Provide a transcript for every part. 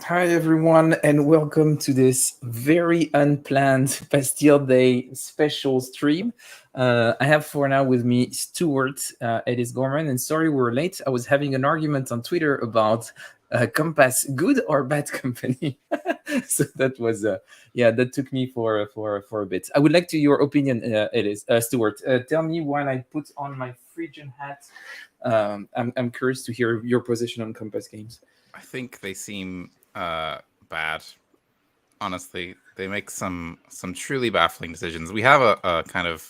Hi, everyone, and welcome to this very unplanned Bastille Day special stream. I have for now with me Stuart, Edis Gorman, and sorry we're late. I was having an argument on Twitter about Compass, good or bad company. So that was, that took me for a bit. I would like to your opinion, Edis, Stuart. Tell me when I put on my Phrygian hat. I'm curious to hear your position on Compass Games. I think they seem bad. Honestly, they make some truly baffling decisions. We have a kind of,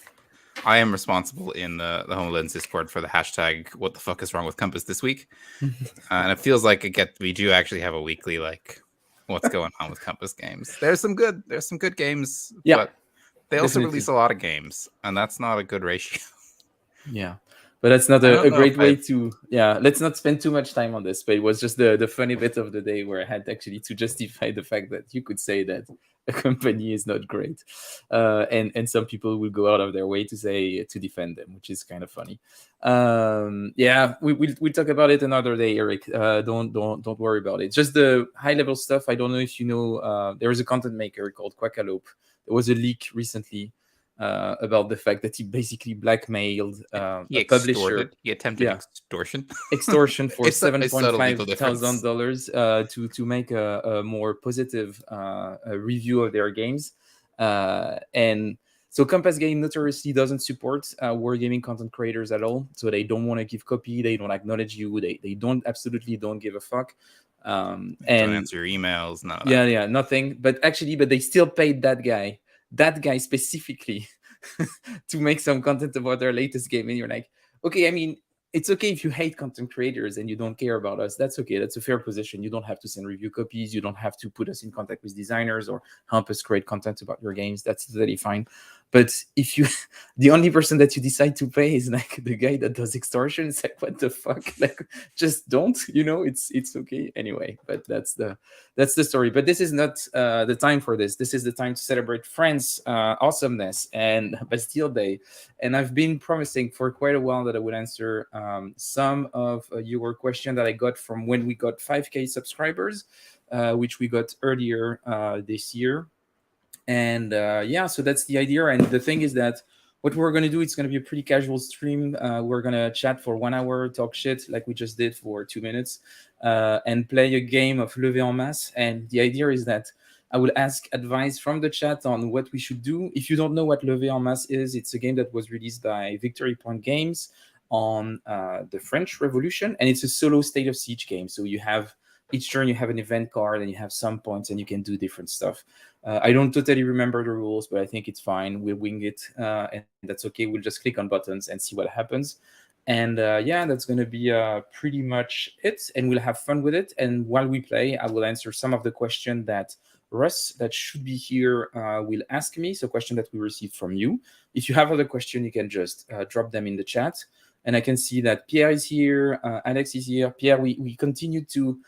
I am responsible in the HomeLens Discord for the hashtag "What the fuck is wrong with Compass this week," and it feels like we do actually have a weekly what's going on with Compass games. There's some good games, but they also release a lot of games, and that's not a good ratio. Yeah. But that's not a great way to, let's not spend too much time on this, but it was just the funny bit of the day where I had actually to justify the fact that you could say that a company is not great. And some people will go out of their way to defend them, which is kind of funny. We'll talk about it another day, Eric. Don't worry about it. Just the high level stuff. I don't know if you know, there is a content maker called Quackalope. There was a leak recently about the fact that he basically blackmailed a publisher. He attempted extortion. Extortion for $7,500 to make a more positive review of their games. And so Compass Game notoriously doesn't support wargaming content creators at all. So they don't want to give copy. They don't acknowledge you. They absolutely don't give a fuck. And don't answer your emails. None of that. Nothing. But they still paid that guy specifically to make some content about their latest game. And you're like, okay, I mean, it's okay if you hate content creators and you don't care about us. That's okay. That's a fair position. You don't have to send review copies. You don't have to put us in contact with designers or help us create content about your games. That's totally fine. But if you, the only person that you decide to pay is like the guy that does extortion, it's like, what the fuck? Like, just don't, it's okay anyway. But that's the story. But this is not the time for this. This is the time to celebrate France' awesomeness and Bastille Day. And I've been promising for quite a while that I would answer some of your questions that I got from when we got 5K subscribers, which we got earlier this year. And so that's the idea. And the thing is that what we're going to do, it's going to be a pretty casual stream. We're going to chat for 1 hour, talk shit like we just did for 2 minutes, and play a game of Levée en Masse. And the idea is that I will ask advice from the chat on what we should do. If you don't know what Levée en Masse is, it's a game that was released by Victory Point Games on the French Revolution. And it's a solo State of Siege game. So you have each turn, you have an event card and you have some points and you can do different stuff. I don't totally remember the rules, but I think it's fine. We'll wing it, and that's okay. We'll just click on buttons and see what happens. And that's going to be pretty much it. And we'll have fun with it. And while we play, I will answer some of the questions that Russ, that should be here, will ask me. So question that we received from you. If you have other questions, you can just drop them in the chat. And I can see that Pierre is here, Alex is here. Pierre, we continue to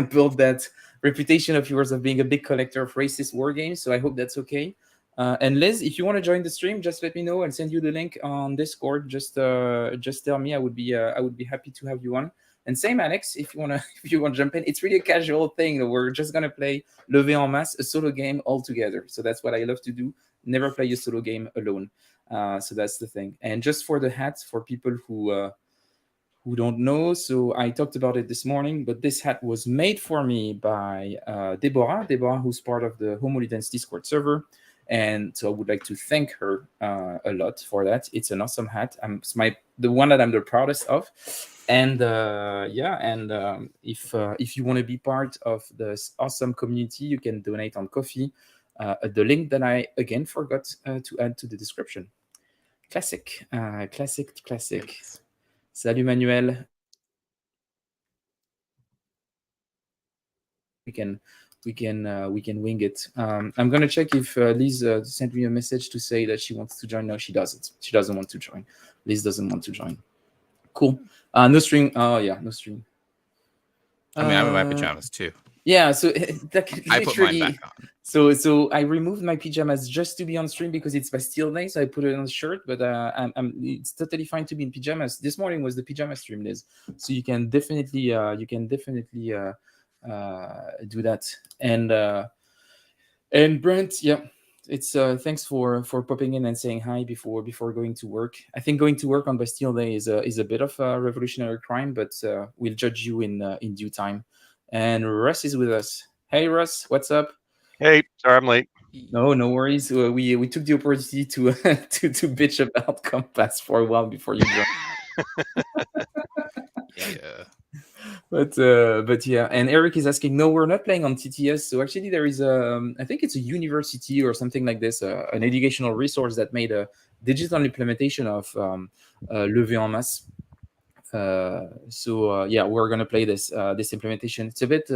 build that reputation of yours of being a big collector of racist war games. So I hope that's okay. And Liz, if you want to join the stream, just let me know. I'll send you the link on Discord. Just tell me. I would be happy to have you on. And same, Alex, if you want to jump in. It's really a casual thing. We're just gonna play Levée en Masse, a solo game all together. So that's what I love to do. Never play a solo game alone. So that's the thing. And just for the hat, for people who don't know, so I talked about it this morning, but this hat was made for me by Deborah, who's part of the Homolidens Discord server. And so I would like to thank her a lot for that. It's an awesome hat. It's the one that I'm the proudest of. And if you want to be part of this awesome community, you can donate on Ko-fi. The link that I again forgot to add to the description. Classic. Yes. Salut Manuel. We can wing it. I'm gonna check if Liz sent me a message to say that she wants to join. No, she doesn't. She doesn't want to join. Liz doesn't want to join. Cool. No stream. Oh yeah, no stream. I mean, I'm in my pajamas too. Yeah, so I put mine back on. So I removed my pajamas just to be on stream because it's Bastille Day, so I put it on the shirt. But it's totally fine to be in pajamas. This morning was the pajama stream, Liz. So you can definitely do that. And Brent, yeah, it's thanks for popping in and saying hi before going to work. I think going to work on Bastille Day is a bit of a revolutionary crime, but we'll judge you in due time. And Russ is with us. Hey Russ, what's up? Hey, sorry I'm late. No worries. We took the opportunity to to bitch about Compass for a while before you joined. Yeah. But yeah, and Eric is asking, no, we're not playing on TTS. So actually, there is I think it's a university or something like this, an educational resource that made a digital implementation of Levée en Masse. So yeah, we're gonna play this implementation. It's a bit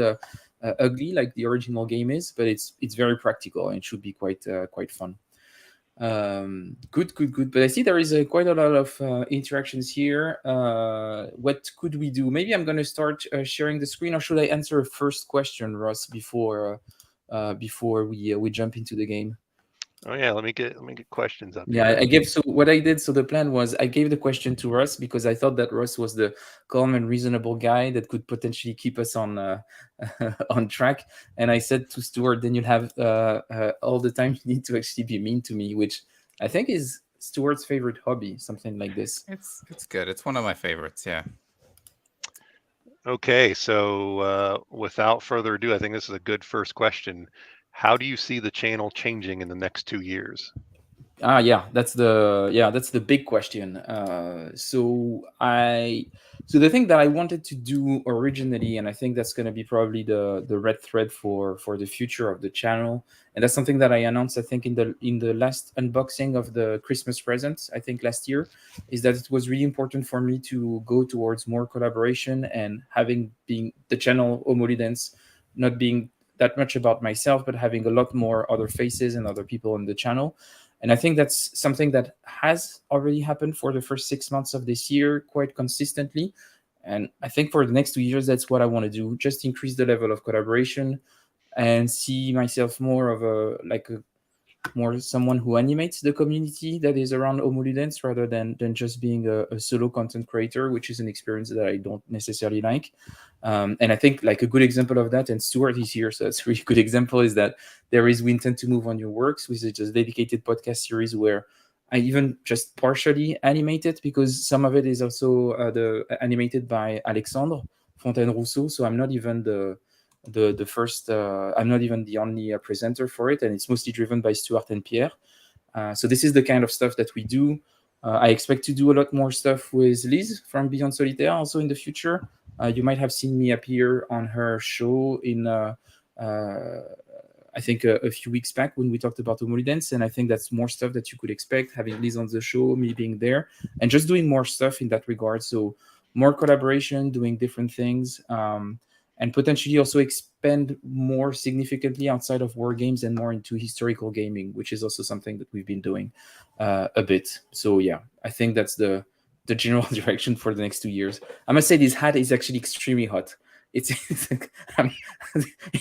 ugly, like the original game is, but it's very practical and it should be quite fun. Good. But I see there is quite a lot of interactions here. What could we do? Maybe I'm going to start sharing the screen, or should I answer a first question, Ross, before we jump into the game? Oh yeah, let me get questions up. Yeah, here. I gave, so what I did, so the plan was I gave the question to Russ because I thought that Russ was the calm and reasonable guy that could potentially keep us on on track. And I said to Stuart, then you'll have all the time you need to actually be mean to me, which I think is Stuart's favorite hobby, something like this. It's good. It's one of my favorites. Yeah. Okay, so without further ado, I think this is a good first question. How do you see the channel changing in the next 2 years? Yeah, that's the big question. So the thing that I wanted to do originally, and I think that's going to be probably the red thread for the future of the channel, and that's something that I announced, I think, in the last unboxing of the Christmas presents, I think last year, is that it was really important for me to go towards more collaboration and being the channel Homolidens not being that much about myself, but having a lot more other faces and other people on the channel. And I think that's something that has already happened for the first 6 months of this year quite consistently. And I think for the next 2 years, that's what I want to do. Just increase the level of collaboration and see myself more of more someone who animates the community that is around Homolidens rather than just being a solo content creator, which is an experience that I don't necessarily like. And I think like a good example of that, and Stuart is here, so that's a really good example, is that We Intend to Move On Your Works, which is just a dedicated podcast series where I even just partially animate it because some of it is also animated by Alexandre Fontaine-Rousseau. So I'm not even the first, I'm not even the only presenter for it, and it's mostly driven by Stuart and Pierre. So this is the kind of stuff that we do. I expect to do a lot more stuff with Liz from Beyond Solitaire also in the future. You might have seen me appear on her show in I think a few weeks back when we talked about Homolidens, and I think that's more stuff that you could expect, having Liz on the show, me being there, and just doing more stuff in that regard. So more collaboration, doing different things, and potentially also expand more significantly outside of war games and more into historical gaming, which is also something that we've been doing a bit. So yeah, I think that's the general direction for the next 2 years. I must say this hat is actually extremely hot. It's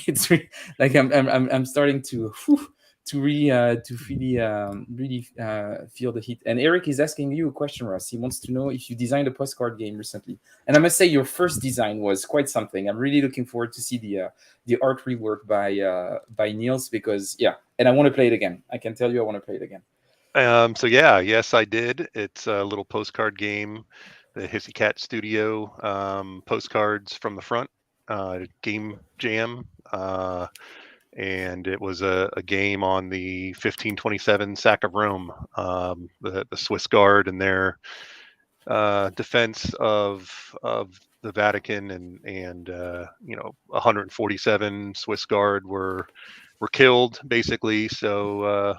it's really, like I'm starting to really feel the heat. And Eric is asking you a question, Russ. He wants to know if you designed a postcard game recently. And I must say your first design was quite something. I'm really looking forward to see the art rework by Niels, because and I want to play it again. I can tell you I want to play it again. So yeah, yes, I did. It's a little postcard game, the Hissy Cat Studio postcards from the front, game jam, and it was a game on the 1527 sack of Rome, the Swiss Guard and their defense of the Vatican, and 147 Swiss Guard were killed basically. So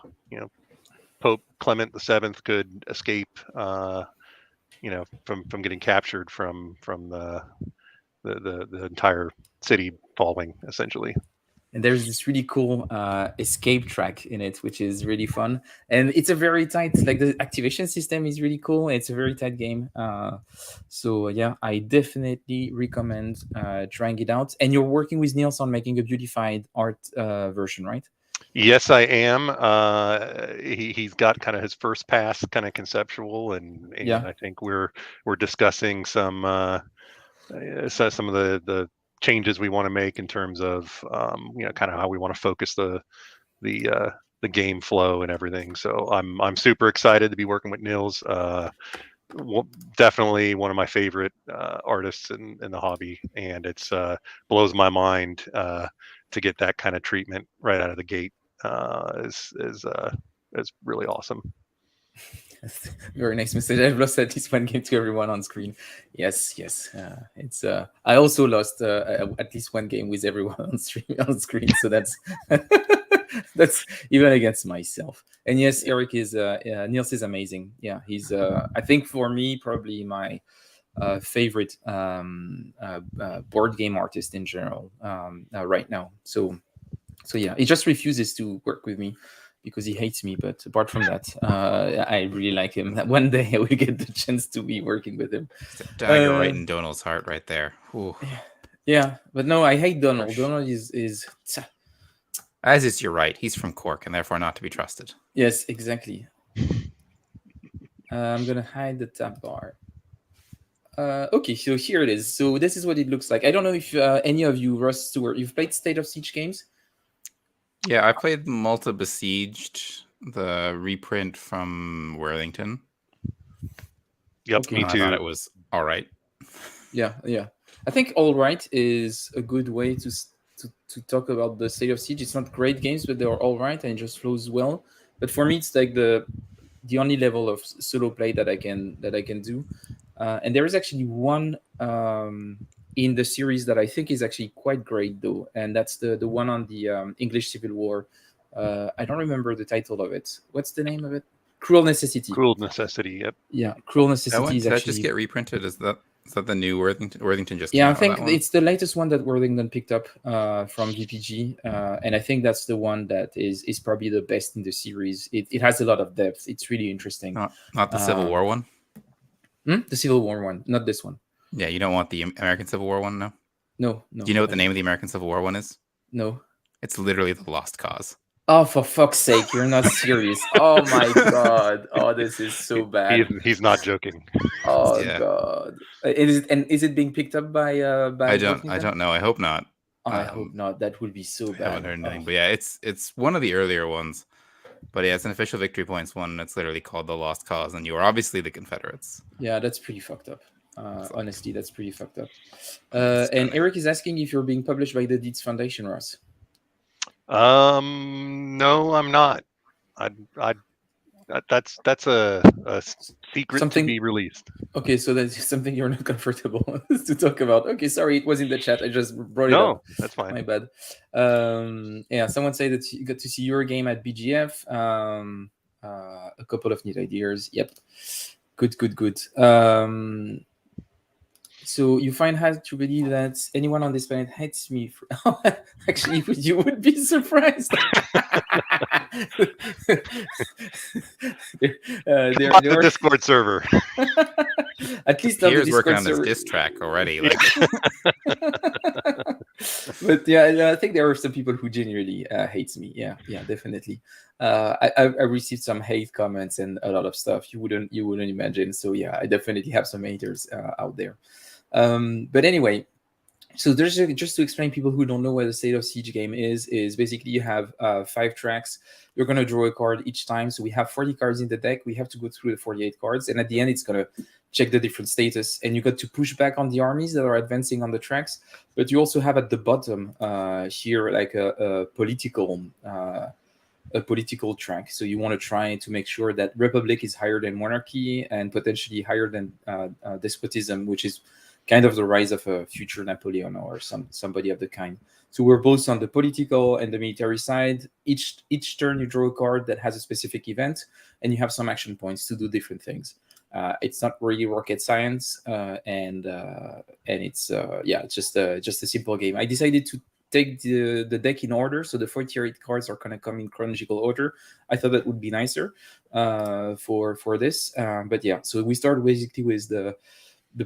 Pope Clement VII could escape, from getting captured from the entire city falling, essentially. And there's this really cool escape track in it, which is really fun. And it's a very tight, like the activation system is really cool. It's a very tight game. So yeah, I definitely recommend trying it out. And you're working with Niels on making a beautified art version, right? Yes, I am. He's got kind of his first pass, kind of conceptual, and I think we're discussing some of the changes we want to make in terms of kind of how we want to focus the game flow and everything. So I'm super excited to be working with Nils. Definitely one of my favorite artists in the hobby, and it's blows my mind to get that kind of treatment right out of the gate. Is really awesome. Very nice message. I've lost at least one game to everyone on screen. Yes. It's. I also lost at least one game with everyone on screen. So that's that's even against myself. And yes, Eric is. Niels is amazing. Yeah, he's. I think for me, probably my favorite board game artist in general right now. So yeah, he just refuses to work with me because he hates me. But apart from that, I really like him. One day I will get the chance to be working with him. Dagger right in Donald's heart right there. Ooh. Yeah, but no, I hate Donald. Donald is as is your right. He's from Cork and therefore not to be trusted. Yes, exactly. I'm gonna hide the tab bar. Okay, so here it is. So this is what it looks like. I don't know if any of you, Russ Stewart, you've played State of Siege games? Yeah, I played Malta Besieged, the reprint from Worthington. Yep, okay. Me too. I thought it was all right. Yeah. I think all right is a good way to talk about the State of Siege. It's not great games, but they're all right and it just flows well. But for me, it's like the only level of solo play that I can do. And there is actually one in the series that I think is actually quite great, though, and that's the one on the English Civil War. I don't remember the title of it. What's the name of it? Cruel Necessity. Cruel Necessity. Yep. Yeah, Cruel Necessity. Did that just get reprinted? Is that the new Worthington? Worthington just I think it's the latest one that Worthington picked up from VPG, and I think that's the one that is probably the best in the series. It has a lot of depth. It's really interesting. Not the Civil War one. The Civil War one, not this one. Yeah, you don't want the American Civil War one, no? No. Do you know what the name of the American Civil War one is? No. It's literally The Lost Cause. Oh, for fuck's sake, you're not serious. Oh my god. Oh, this is so bad. He's not joking. Oh yeah. God. Is it being picked up by I don't know. I hope not. I hope not. That would be so bad. I haven't heard anything. But yeah, it's one of the earlier ones. But yeah, it's an official Victory Points one. It's literally called The Lost Cause, and you are obviously the Confederates. Yeah, that's pretty fucked up. Honestly, that's pretty fucked up. And Eric is asking if you're being published by the Deeds Foundation, Ross. No, I'm not. That's a secret to be released. Okay, so that's something you're not comfortable to talk about. Okay, sorry, it was in the chat. I just brought it up. No, that's fine. My bad. Yeah, someone said that you got to see your game at BGF. A couple of neat ideas. Yep. Good. So you find hard to believe that anyone on this planet hates me. Actually, you would be surprised. They're on the Discord server. At least on the Discord working on server. this diss track already. But yeah, I think there are some people who genuinely hates me. Yeah, definitely. I received some hate comments and a lot of stuff you wouldn't imagine. So yeah, I definitely have some haters out there. But anyway, so there's just to explain people who don't know what the State of Siege game is basically you have 5 tracks. You're going to draw a card each time. So we have 40 cards in the deck. We have to go through the 48 cards. And at the end, it's going to check the different status. And you got to push back on the armies that are advancing on the tracks. But you also have at the bottom here like a political track. So you want to try to make sure that Republic is higher than monarchy and potentially higher than despotism, which is kind of the rise of a future Napoleon or somebody of the kind. So we're both on the political and the military side. Each turn you draw a card that has a specific event, and you have some action points to do different things. It's not really rocket science, and it's it's just a simple game. I decided to take the deck in order, so the 48 cards are going to come in chronological order. I thought that would be nicer for this, but yeah. So we start basically with the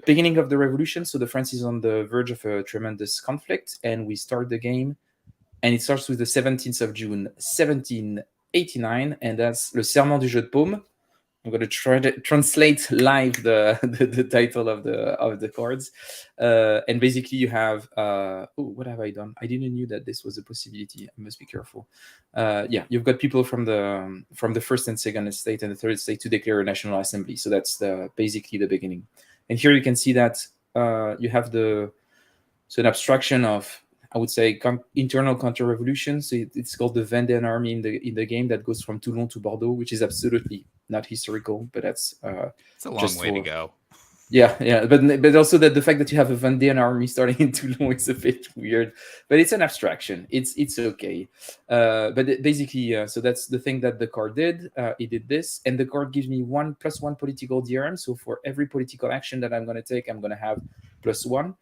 beginning of the revolution. So the France is on the verge of a tremendous conflict, and we start the game, and it starts with the 17th of June, 1789, and that's Le Serment du Jeu de Paume. I'm going to try to translate live the title of the cards, and basically you have what have I done? I didn't knew that this was a possibility. I must be careful. Yeah, you've got people from the first and second estate and the third estate to declare a national assembly. So that's basically the beginning. And here you can see that you have an abstraction of, I would say, internal counter-revolution. So it's called the Vendéan army in the game that goes from Toulon to Bordeaux, which is absolutely not historical, but that's it's a long way to go. Yeah, but also that the fact that you have a Vendéan army starting in Toulon is a bit weird, but it's an abstraction. It's okay, but basically, so that's the thing that the card did. It did this, and the card gives me 1+1 political DRM. So for every political action that I'm going to take, I'm going to have +1.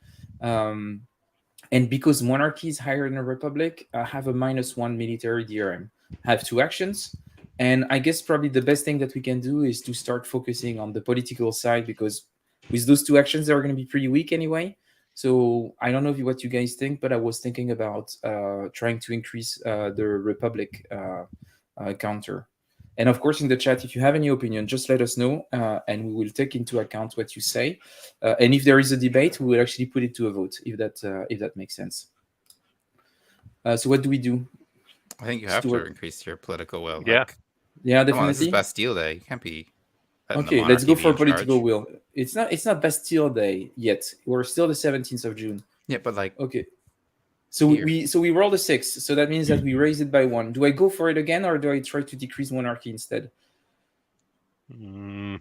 And because monarchy is higher than a republic, I have a -1 military DRM. I have 2 actions. And I guess probably the best thing that we can do is to start focusing on the political side, because with those 2 actions, they're going to be pretty weak anyway. So I don't know what you guys think, but I was thinking about trying to increase the republic counter. And of course, in the chat, if you have any opinion, just let us know, and we will take into account what you say. And if there is a debate, we will actually put it to a vote, if that makes sense. So what do we do? I think you have to increase your political will. Yeah. Yeah, definitely. Come on, this is Bastille Day. You can't be. Okay, let's go for political will. It's not Bastille Day yet. We're still the 17th of June. Yeah, but like. Okay. So we rolled a 6, so that means that we raise it by 1. Do I go for it again, or do I try to decrease monarchy instead? Do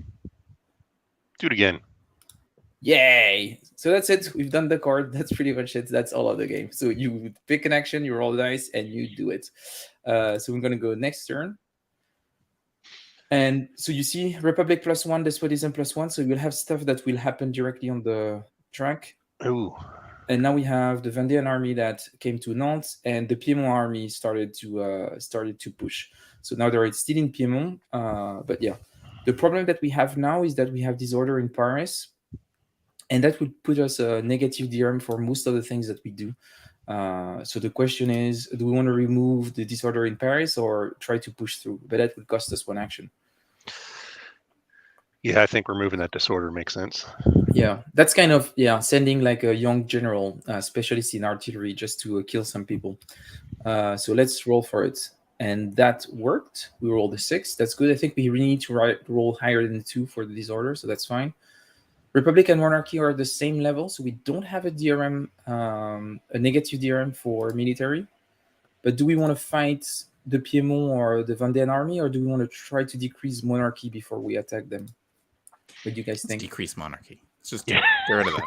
it again. Yay! So that's it. We've done the card. That's pretty much it. That's all of the game. So you pick an action, you roll the dice, and you do it. So we're going to go next turn. And so you see Republic +1, Despotism +1. So you'll have stuff that will happen directly on the track. Ooh. And now we have the Vendéan army that came to Nantes, and the Piedmont army started to push. So now they're still in Piedmont, but yeah, the problem that we have now is that we have disorder in Paris, and that would put us a negative DRM for most of the things that we do. So the question is, do we want to remove the disorder in Paris or try to push through? But that would cost us 1 action. Yeah, I think removing that disorder makes sense. Yeah, that's kind of, sending like a young general, specialist in artillery, just to kill some people. So let's roll for it. And that worked. We rolled a 6. That's good. I think we really need to roll higher than 2 for the disorder, so that's fine. Republic and monarchy are at the same level, so we don't have a DRM, a negative DRM for military. But do we want to fight the Piedmont or the Vendéan army, or do we want to try to decrease monarchy before we attack them? What do you guys think? Decrease monarchy. Let's just get rid of them.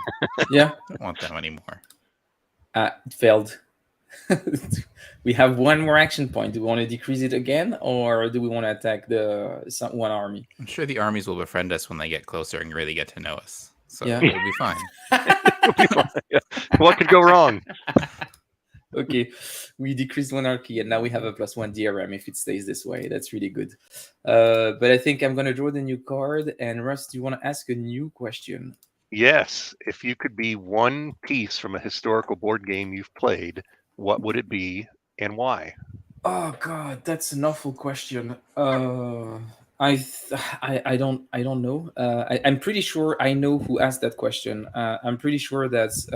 Yeah. Don't want them anymore. It failed. We have 1 more action point. Do we want to decrease it again, or do we want to attack one army? I'm sure the armies will befriend us when they get closer and really get to know us. So Yeah. it'll be fine. What could go wrong? Okay, we decreased monarchy, and now we have a +1 DRM if it stays this way. That's really good. But I think I'm going to draw the new card. And Russ, do you want to ask a new question? Yes. If you could be one piece from a historical board game you've played, what would it be and why? Oh God, that's an awful question. I don't know. I'm pretty sure I know who asked that question. I'm pretty sure that's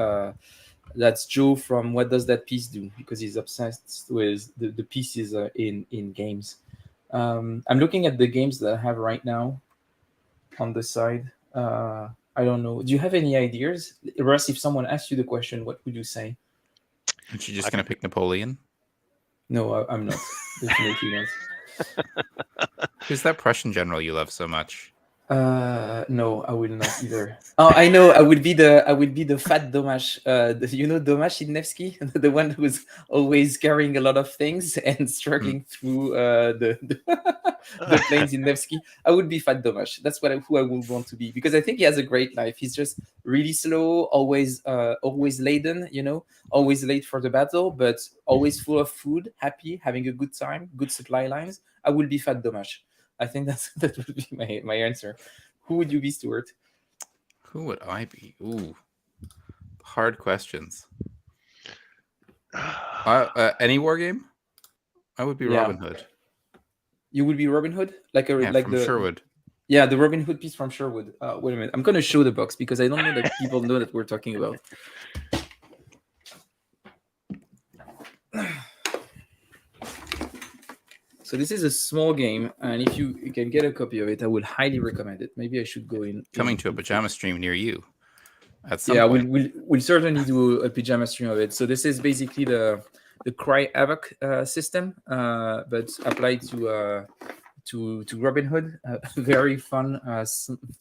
Joe from What Does That Piece Do? Because he's obsessed with the pieces in games. I'm looking at the games that I have right now on the side. I don't know. Do you have any ideas? Russ, if someone asked you the question, what would you say? Aren't you just going to pick Napoleon? No, I'm not. Definitely not. Who's that Prussian general you love so much? No, I will not either. Oh, I know. I would be the fat Domash. Domash in Nevsky, the one who's always carrying a lot of things and struggling through the plains in Nevsky. I would be fat Domash. That's who I would want to be, because I think he has a great life. He's just really slow, always laden. Always late for the battle, but always full of food, happy, having a good time, good supply lines. I would be fat Domash. I think that would be my answer. Who would you be, Stuart? Who would I be? Ooh, hard questions. Any war game? I would be Robin Hood. You would be Robin Hood, from Sherwood. Yeah, the Robin Hood piece from Sherwood. Wait a minute. I'm going to show the box because I don't know that people know that we're talking about. So this is a small game, and if you can get a copy of it, I would highly recommend it. Maybe I should go in. Coming to a pajama stream near you at some Yeah, point. we'll certainly do a pajama stream of it. So this is basically the Cry Havoc system, but applied to Robin Hood. Very fun,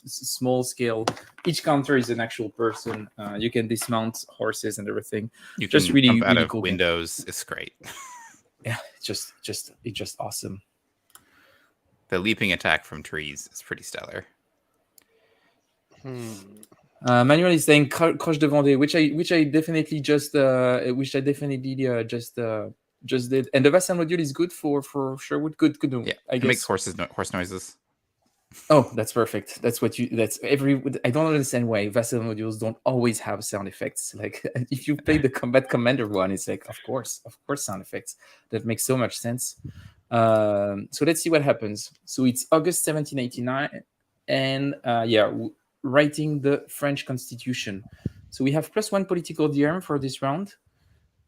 small scale. Each counter is an actual person. You can dismount horses and everything. You Just can really, jump out really of cool game. windows. It's great. Yeah, it's just awesome. The leaping attack from trees is pretty stellar. Manuel is saying Croche de Vendée, which I definitely just did. And the Vassal module is good for Sherwood. Good. Yeah, I it guess. makes horse noises. Oh, that's perfect. That's I don't understand why Vassal modules don't always have sound effects. Like if you play the Combat Commander one, it's like, of course, sound effects. That makes so much sense. So let's see what happens. So it's August 1789, and writing the French Constitution. So we have +1 political DRM for this round.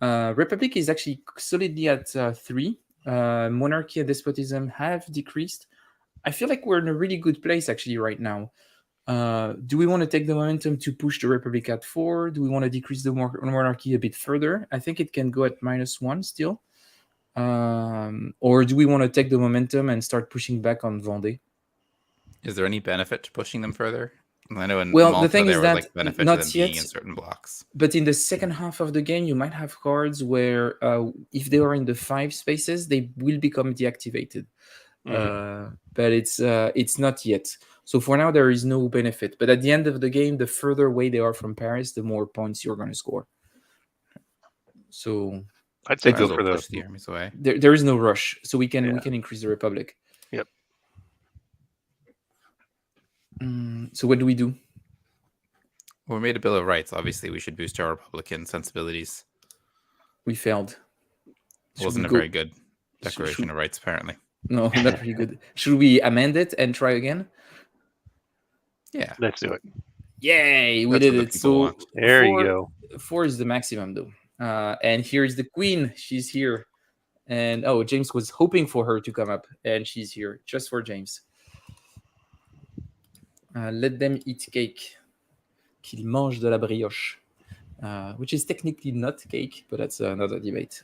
Republic is actually solidly at 3. Monarchy and despotism have decreased. I feel like we're in a really good place actually right now. Do we want to take the momentum to push the Republic at 4? Do we want to decrease the monarchy a bit further? I think it can go at -1 still. Or do we want to take the momentum and start pushing back on Vendée? Is there any benefit to pushing them further? I know in Well, Malta the thing there is was that like benefit not to them yet, being in certain blocks. But in the second half of the game, you might have cards where if they are in the 5 spaces, they will become deactivated. But it's not yet. So for now, there is no benefit. But at the end of the game, the further away they are from Paris, the more points you're going to score. So I'd say Might go as well for the. push the armies away. there is no rush. So we can increase the Republic. Yep. So what do we do? Well, we made a Bill of Rights. Obviously, we should boost our Republican sensibilities. We failed. Wasn't a very good Declaration of Rights, apparently. No, not really good. Should we amend it and try again? Yeah. Let's do it. Yay, we That's what did the it. people So want. There you go. 4 is the maximum, though. And here's the Queen. She's here. And James was hoping for her to come up, and she's here just for James. Let them eat cake. Qu'ils mangent de la brioche. Which is technically not cake, but that's another debate.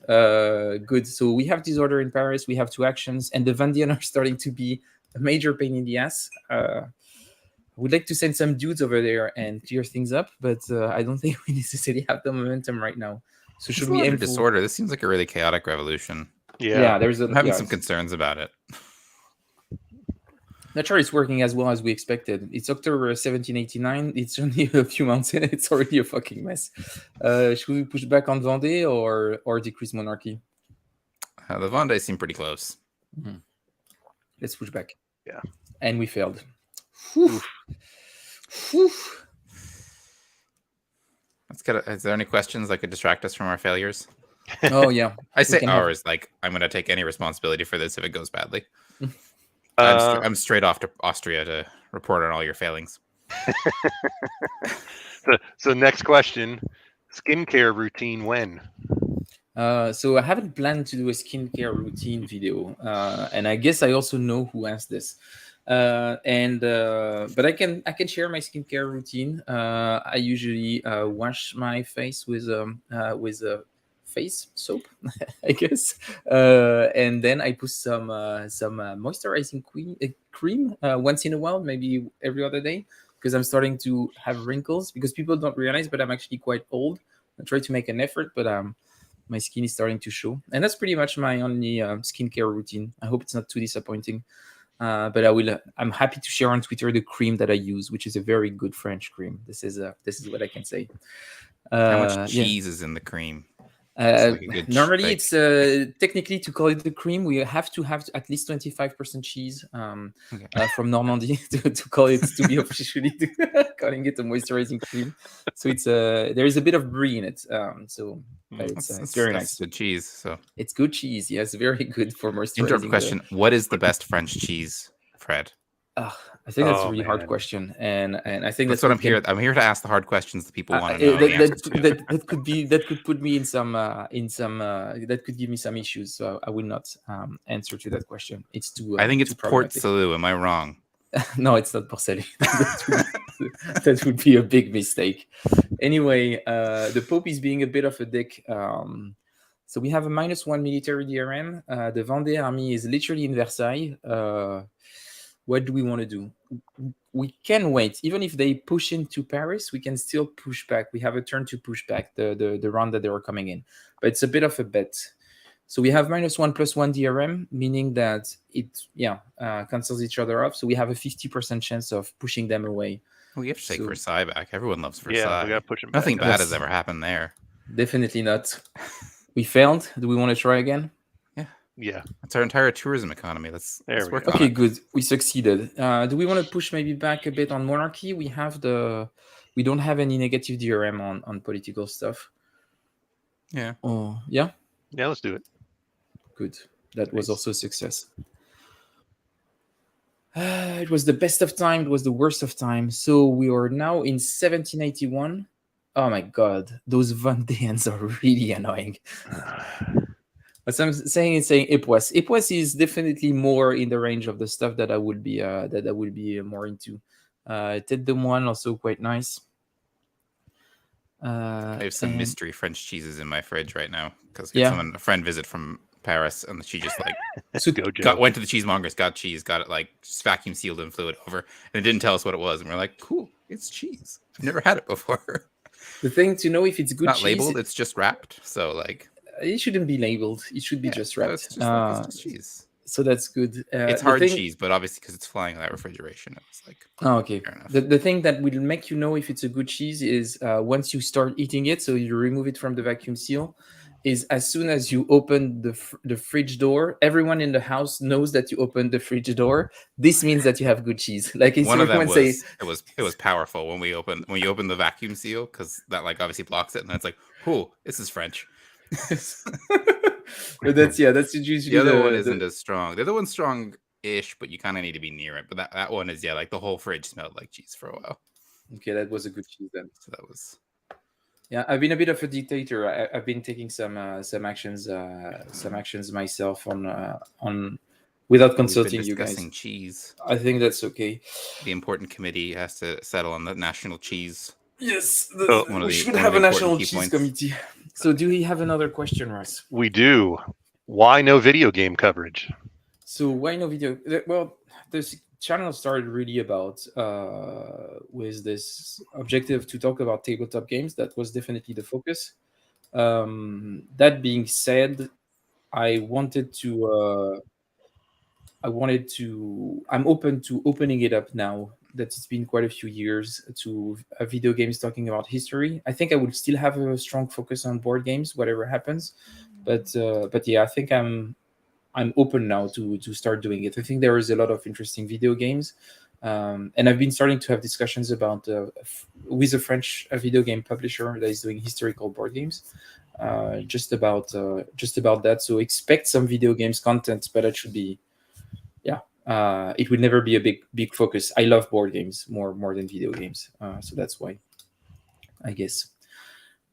Good. So we have disorder in Paris. We have 2 actions, and the Vendian are starting to be a major pain in the ass. I would like to send some dudes over there and clear things up, but I don't think we necessarily have the momentum right now. So should we aim for disorder? This seems like a really chaotic revolution. Yeah. I'm having some concerns about it. Not sure it's working as well as we expected. It's October 1789. It's only a few months in. It's already a fucking mess. Should we push back on Vendée or decrease monarchy? The Vendée seem pretty close. Let's push back. Yeah. And we failed. Whew. Is there any questions that could distract us from our failures? Oh, yeah. I say ours, like I'm going to take any responsibility for this if it goes badly. I'm straight off to Austria to report on all your failings. So next question, skincare routine when? So I haven't planned to do a skincare routine video, and I guess I also know who asked this. But I can share my skincare routine. I usually wash my face with face soap, I guess, and then I put some moisturizing cream once in a while, maybe every other day, because I'm starting to have wrinkles. Because people don't realize, but I'm actually quite old. I try to make an effort, but my skin is starting to show, and that's pretty much my only skincare routine. I hope it's not too disappointing. But I'm happy to share on Twitter the cream that I use, which is a very good French cream. This is what I can say. How much cheese is in the cream? Normally, it's technically, to call it the cream, we have to have at least 25% cheese from Normandy to call it, to be officially calling it a moisturizing cream. So it's there is a bit of brie in it. It's very nice. Good cheese. So it's good cheese. Yes, very good for moisturizing. Interrupt question: what is the best French cheese, Fred? I think that's a Oh, really hard man. question, and I think That's that what we I'm here. I'm here to ask the hard questions that people want to know that, the answers to. that could put me in some that could give me some issues. So I will not answer to that question. It's too. I think it's too Port problematic. Salut. Am I wrong? No, it's not Porcelain. That would be a big mistake. Anyway, the Pope is being a bit of a dick. So we have a -1 military DRM. The Vendée army is literally in Versailles. What do we want to do? We can wait. Even if they push into Paris, we can still push back. We have a turn to push back the round that they were coming in. But it's a bit of a bet. So we have -1/+1 DRM, meaning that it cancels each other off. So we have a 50% chance of pushing them away. We have to take So- Versailles back. Everyone loves Versailles. Yeah, we got to push them back. Nothing bad Yes. has ever happened there. Definitely not. We failed. Do we want to try again? Yeah. That's our entire tourism economy. Let's There we work go. on Okay, it. good. We succeeded. Do we want to push maybe back a bit on monarchy? We don't have any negative DRM on political stuff. Yeah. Oh, yeah. Yeah, let's do it. Good. That was Nice. also a success. It was the best of time. It was the worst of time. So we are now in 1781. Oh my God, those Vendéans are really annoying. What I'm saying is saying Epoisse. Epoisse is definitely more in the range of the stuff that I would be more into. Tête de Moine also quite nice. I have some and- mystery French cheeses in my fridge right now because Yeah. a friend visit from Paris and she just like So Go, Joe. went to the cheesemonger's, got cheese, got it like just vacuum sealed and flew it over, and it didn't tell us what it was, and we're like, cool, it's cheese. I've never had it before. the thing to know if it's good Not cheese, labeled, it's just wrapped. So like it shouldn't be labeled. It should be yeah, just so wrapped. it's just, like, it's just cheese. So that's good. It's the hard thing- cheese, but obviously because it's flying without refrigeration, it was like Oh, okay. fair enough. The thing that will make you know if it's a good cheese is once you start eating it, so you remove it from the vacuum seal, is as soon as you open the fridge door, everyone in the house knows that you opened the fridge door. This means that you have good cheese. Like it's One of them when was say, it was powerful when you open the vacuum seal because that like obviously blocks it, and it's like, oh, this is French. but that's usually The other one isn't as strong. The other one's strong-ish, but you kind of need to be near it. But that one is like the whole fridge smelled like cheese for a while. Okay, that was a good cheese then. So that was Yeah, I've been a bit of a dictator. I've been taking some actions myself on without consulting we've you been guys. discussing cheese. I think that's okay. The important committee has to settle on the national cheese. Yes, One of we the- should one of have the a national important key cheese points. committee. So, do we have another question, Russ? We do. Why no video game coverage? So, why no video? Well, this channel started really about with this objective to talk about tabletop games. That was definitely the focus. That being said, I'm open to opening it up now that it's been quite a few years to video games talking about history. I think I will still have a strong focus on board games, whatever happens. But yeah, I think I'm open now to start doing it. I think there is a lot of interesting video games, and I've been starting to have discussions about with a French video game publisher that is doing historical board games, just about that. So expect some video games content, but it should be, it would never be a big focus. I love board games more than video games, so that's why, I guess.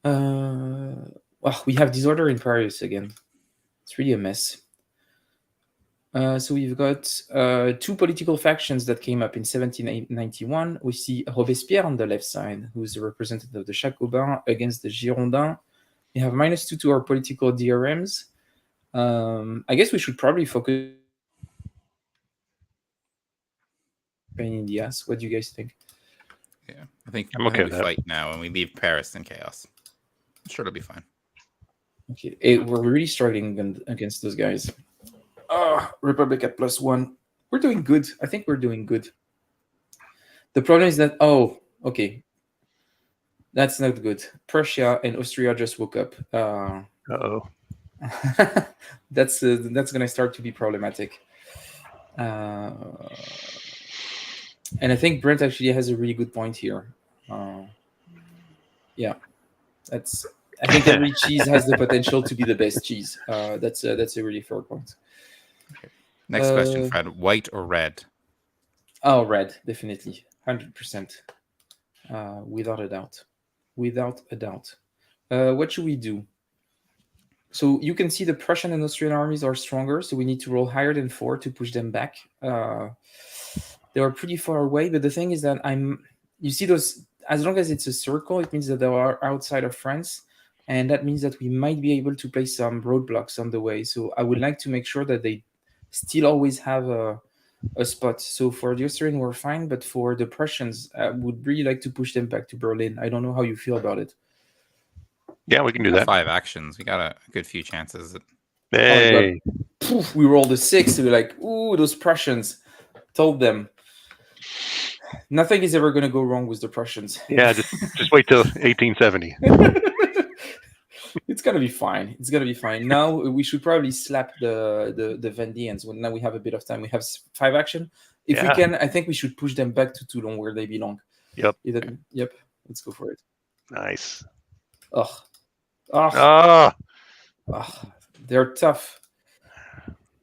Well, we have disorder in Paris again. It's really a mess. So we've got two political factions that came up in 1791. We see Robespierre on the left side, who's the representative of the Jacobins against the Girondins. We have -2 to our political DRMs. I guess we should probably focus in Indias. What do you guys think? yeah. I think I'm okay we with that. fight now and we leave Paris in chaos. I'm sure it'll be fine. Okay, we're really struggling against those guys. Republic at +1. We're doing good. I think we're doing good. The problem is that, okay. That's not good. Prussia and Austria just woke up. Uh-oh. That's going to start to be problematic. And I think Brent actually has a really good point here. Yeah, I think every cheese has the potential to be the best cheese. That's a really fair point. Next question, Fred. White or red? Oh, red, definitely, 100%, without a doubt, without a doubt. What should we do? So you can see the Prussian and Austrian armies are stronger, so we need to roll higher than 4 to push them back. They are pretty far away, but the thing is that you see those, as long as it's a circle, it means that they are outside of France, and that means that we might be able to place some roadblocks on the way. So I would like to make sure that they still always have a spot. So for the Austrian, we're fine, but for the Prussians, I would really like to push them back to Berlin. I don't know how you feel about it. Yeah, we can do We got that. 5 actions. We got a good few chances. Hey, Poof, we rolled a 6. So we're like, ooh, those Prussians. Told them. Nothing is ever going to go wrong with the Prussians. yeah, just wait till 1870. It's gonna be fine. It's gonna be fine. Now we should probably slap the Vendians. When now we have a bit of time. We have 5 action. If we Yeah. can, I think we should push them back to Toulon where they belong. Yep. Yep. Let's go for it. Nice. Ugh. Ah, They're tough.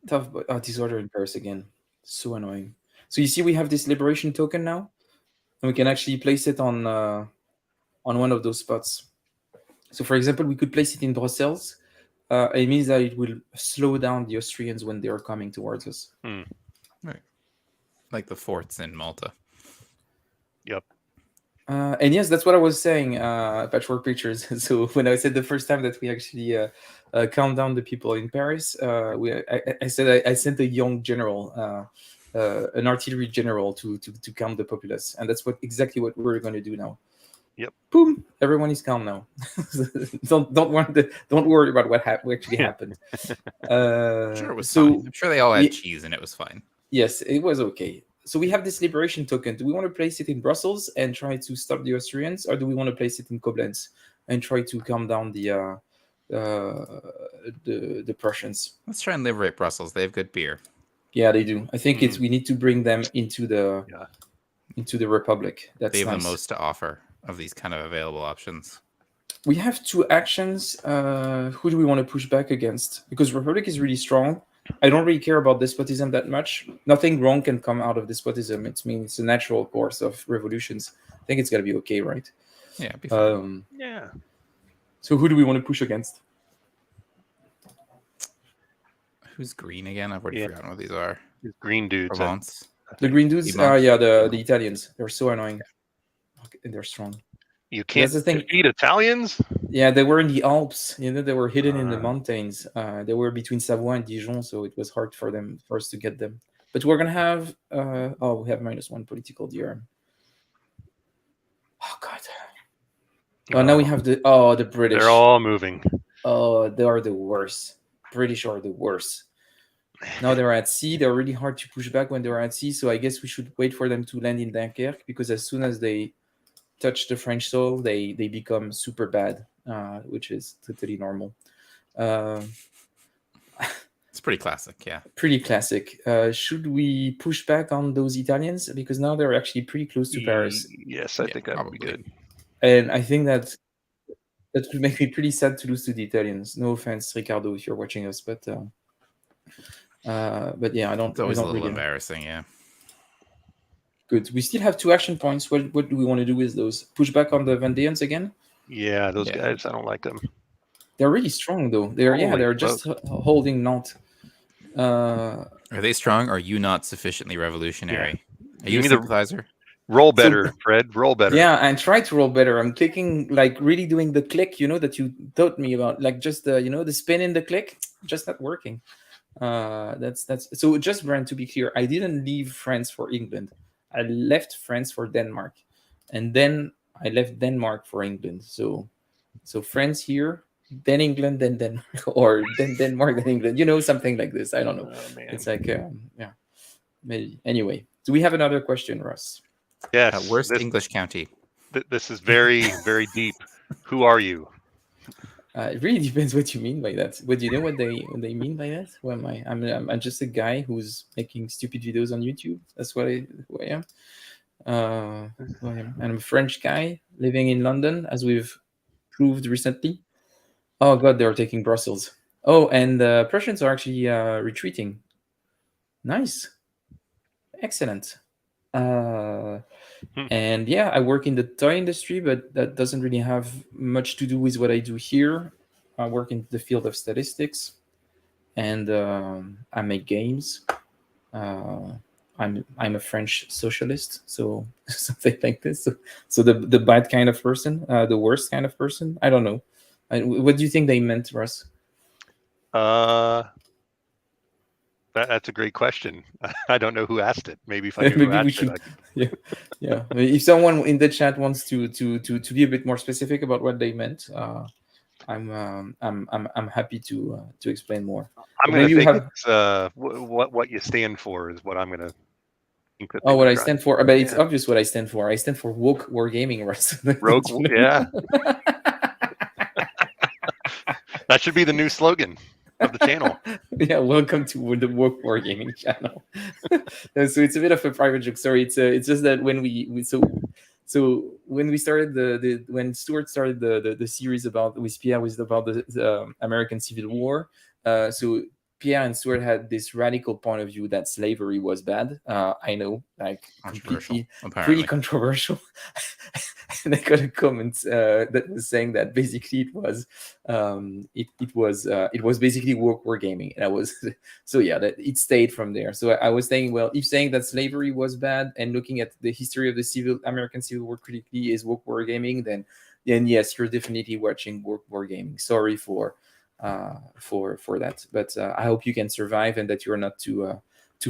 Tough, but disorder in Paris again. So annoying. So you see, we have this liberation token now, and we can actually place it on one of those spots. So, for example, we could place it in Brussels. It means that it will slow down the Austrians when they are coming towards us. Right. Like the forts in Malta. Yep. And yes, that's what I was saying, Patchwork Pictures. So when I said the first time that we actually count down the people in Paris, I said I sent a young general, an artillery general to count the populace. And that's exactly what we're going to do now. Yep. Boom! Everyone is calm now. don't worry about what actually happened. I'm sure it was fine. I'm sure they all had cheese and it was fine. Yes, it was okay. So we have this liberation token. Do we want to place it in Brussels and try to stop the Austrians, or do we want to place it in Koblenz and try to calm down the Prussians? Let's try and liberate Brussels. They have good beer. Yeah, they do. I think we need to bring them into the Republic. They have the most to offer of these kind of available options. We have 2 actions. Who do we want to push back against? Because Republic is really strong. I don't really care about despotism that much. Nothing wrong can come out of despotism. It's a natural course of revolutions. I think it's gonna be okay, right? Yeah. Be fine. Yeah. So who do we want to push against? Who's green again? I've already forgotten what these are. These green dudes. Provence. The green dudes? The Italians. They're so annoying. Okay, and they're strong. You can't defeat Italians? Yeah, they were in the Alps. They were hidden in the mountains. They were between Savoie and Dijon, so it was hard for us to get them. But we're gonna have we have -1 political DRM. Oh god. Oh, now we have the British. They're all moving. Oh, they are the worst. British are the worst. Now they're at sea. They're really hard to push back when they're at sea. So I guess we should wait for them to land in Dunkirk, because as soon as they touch the French soil, they become super bad, which is totally normal. It's pretty classic, yeah. Pretty classic. Should we push back on those Italians? Because now they're actually pretty close to Paris. Yes, I think that would be good. And I think that would make me pretty sad to lose to the Italians. No offense, Ricardo, if you're watching us, but yeah, I don't. It's always a little embarrassing, yeah. Good. We still have 2 action points. What do we want to do with those? Push back on the Vendéans again? Yeah, those guys, I don't like them. They're really strong, though. They're just holding Nantes. Are they strong? Or are you not sufficiently revolutionary? Yeah. Are you a sympathizer? Roll better, Fred. Roll better. Yeah, and try to roll better. I'm clicking, like really doing the click, that you taught me about, like just the spin in the click, just not working. That's so. Just Brand, to be clear, I didn't leave France for England. I left France for Denmark, and then I left Denmark for England. So France here, then England, then Denmark, or then Denmark, then England. Something like this. I don't know. Oh, man. It's like maybe. Anyway, do we have another question, Russ? Yes. Worst English county. This is very, very deep. Who are you? It really depends what you mean by that. But you know what they mean by that? Who am I? I'm just a guy who's making stupid videos on YouTube. That's who I am. And I'm a French guy living in London, as we've proved recently. Oh god, they're taking Brussels. Oh, and the Prussians are actually retreating. Nice, excellent. And yeah, I work in the toy industry, but that doesn't really have much to do with what I do here. I work in the field of statistics, and I make games. I'm a French socialist, so something like this. So the bad kind of person, the worst kind of person. I don't know. What do you think they meant, Russ? That's a great question. I don't know who asked it. Maybe if I knew who Maybe we asked it, should. Yeah. If someone in the chat wants to be a bit more specific about what they meant, I'm happy to explain more. I'm going to think it's what you stand for is what I'm going to think that. Oh, what I stand for? But it's obvious what I stand for. I stand for woke wargaming, Russ. Rogue, yeah. That should be the new slogan of the channel. Yeah, welcome to the woke wargaming channel. So it's a bit of a private joke. Sorry, it's just that when so when we started when Stuart started the series about with Pierre about the American Civil War, so Pierre and Stuart had this radical point of view that slavery was bad. I know, like completely, pretty controversial. And I got a comment that was saying that basically it was basically woke wargaming, and I was so yeah, that it stayed from there. So I was saying, well, if saying that slavery was bad and looking at the history of the American Civil War critically is woke wargaming, then yes, you're definitely watching woke wargaming. Sorry for that, but I hope you can survive and that you're not too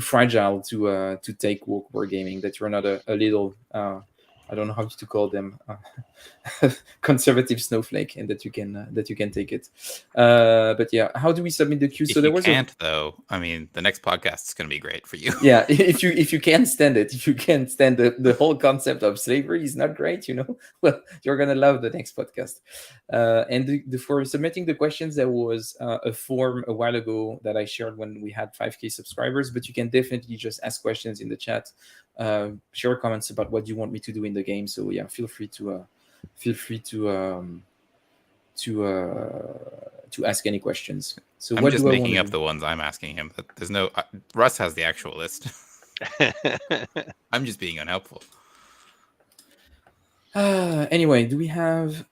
fragile to take woke wargaming. That you're not a little I don't know how to call them conservative snowflake, and that you can take it. But yeah, how do we submit the queue? So there was though. I mean, the next podcast is going to be great for you. Yeah, if you can't stand it, if you can't stand the whole concept of slavery is not great, well, you're gonna love the next podcast. And for submitting the questions, there was a form a while ago that I shared when we had 5K subscribers, but you can definitely just ask questions in the chat, share comments about what you want me to do in the game. So yeah, feel free to ask any questions. So I'm just making up the ones I'm asking him. There's no Russ has the actual list. I'm just being unhelpful. Anyway, do we have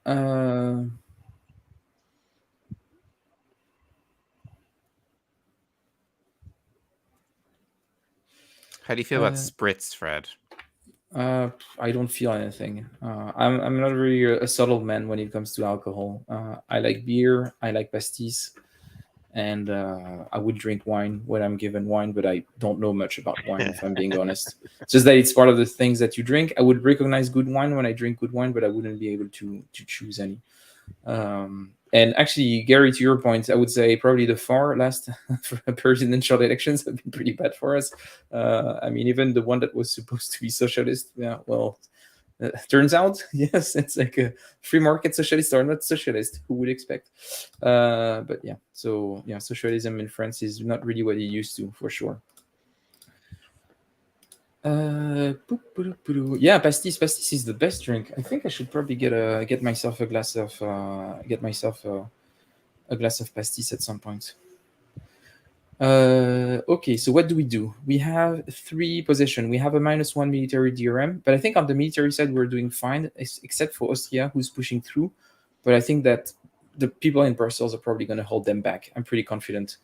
How do you feel about spritz, Fred? I don't feel anything. I'm not really a subtle man when it comes to alcohol. I like beer, I like pastis, and I would drink wine when I'm given wine, but I don't know much about wine, if I'm being honest. It's just that it's part of the things that you drink. I would recognize good wine when I drink good wine, but I wouldn't be able to choose any. And actually, Gary, to your point, I would say probably the far last presidential elections have been pretty bad for us. I mean, even the one that was supposed to be socialist, yeah, well, turns out, yes, it's like a free market socialist or not socialist. Who would expect? But yeah, so yeah, socialism in France is not really what it used to, for sure. Yeah, pastis is the best drink. I think I should probably get myself a glass of pastis at some point. Okay, so what do? We have 3 positions. We have a -1 military DRM, but I think on the military side we're doing fine, except for Austria, who's pushing through. But I think that the people in Brussels are probably going to hold them back. I'm pretty confident.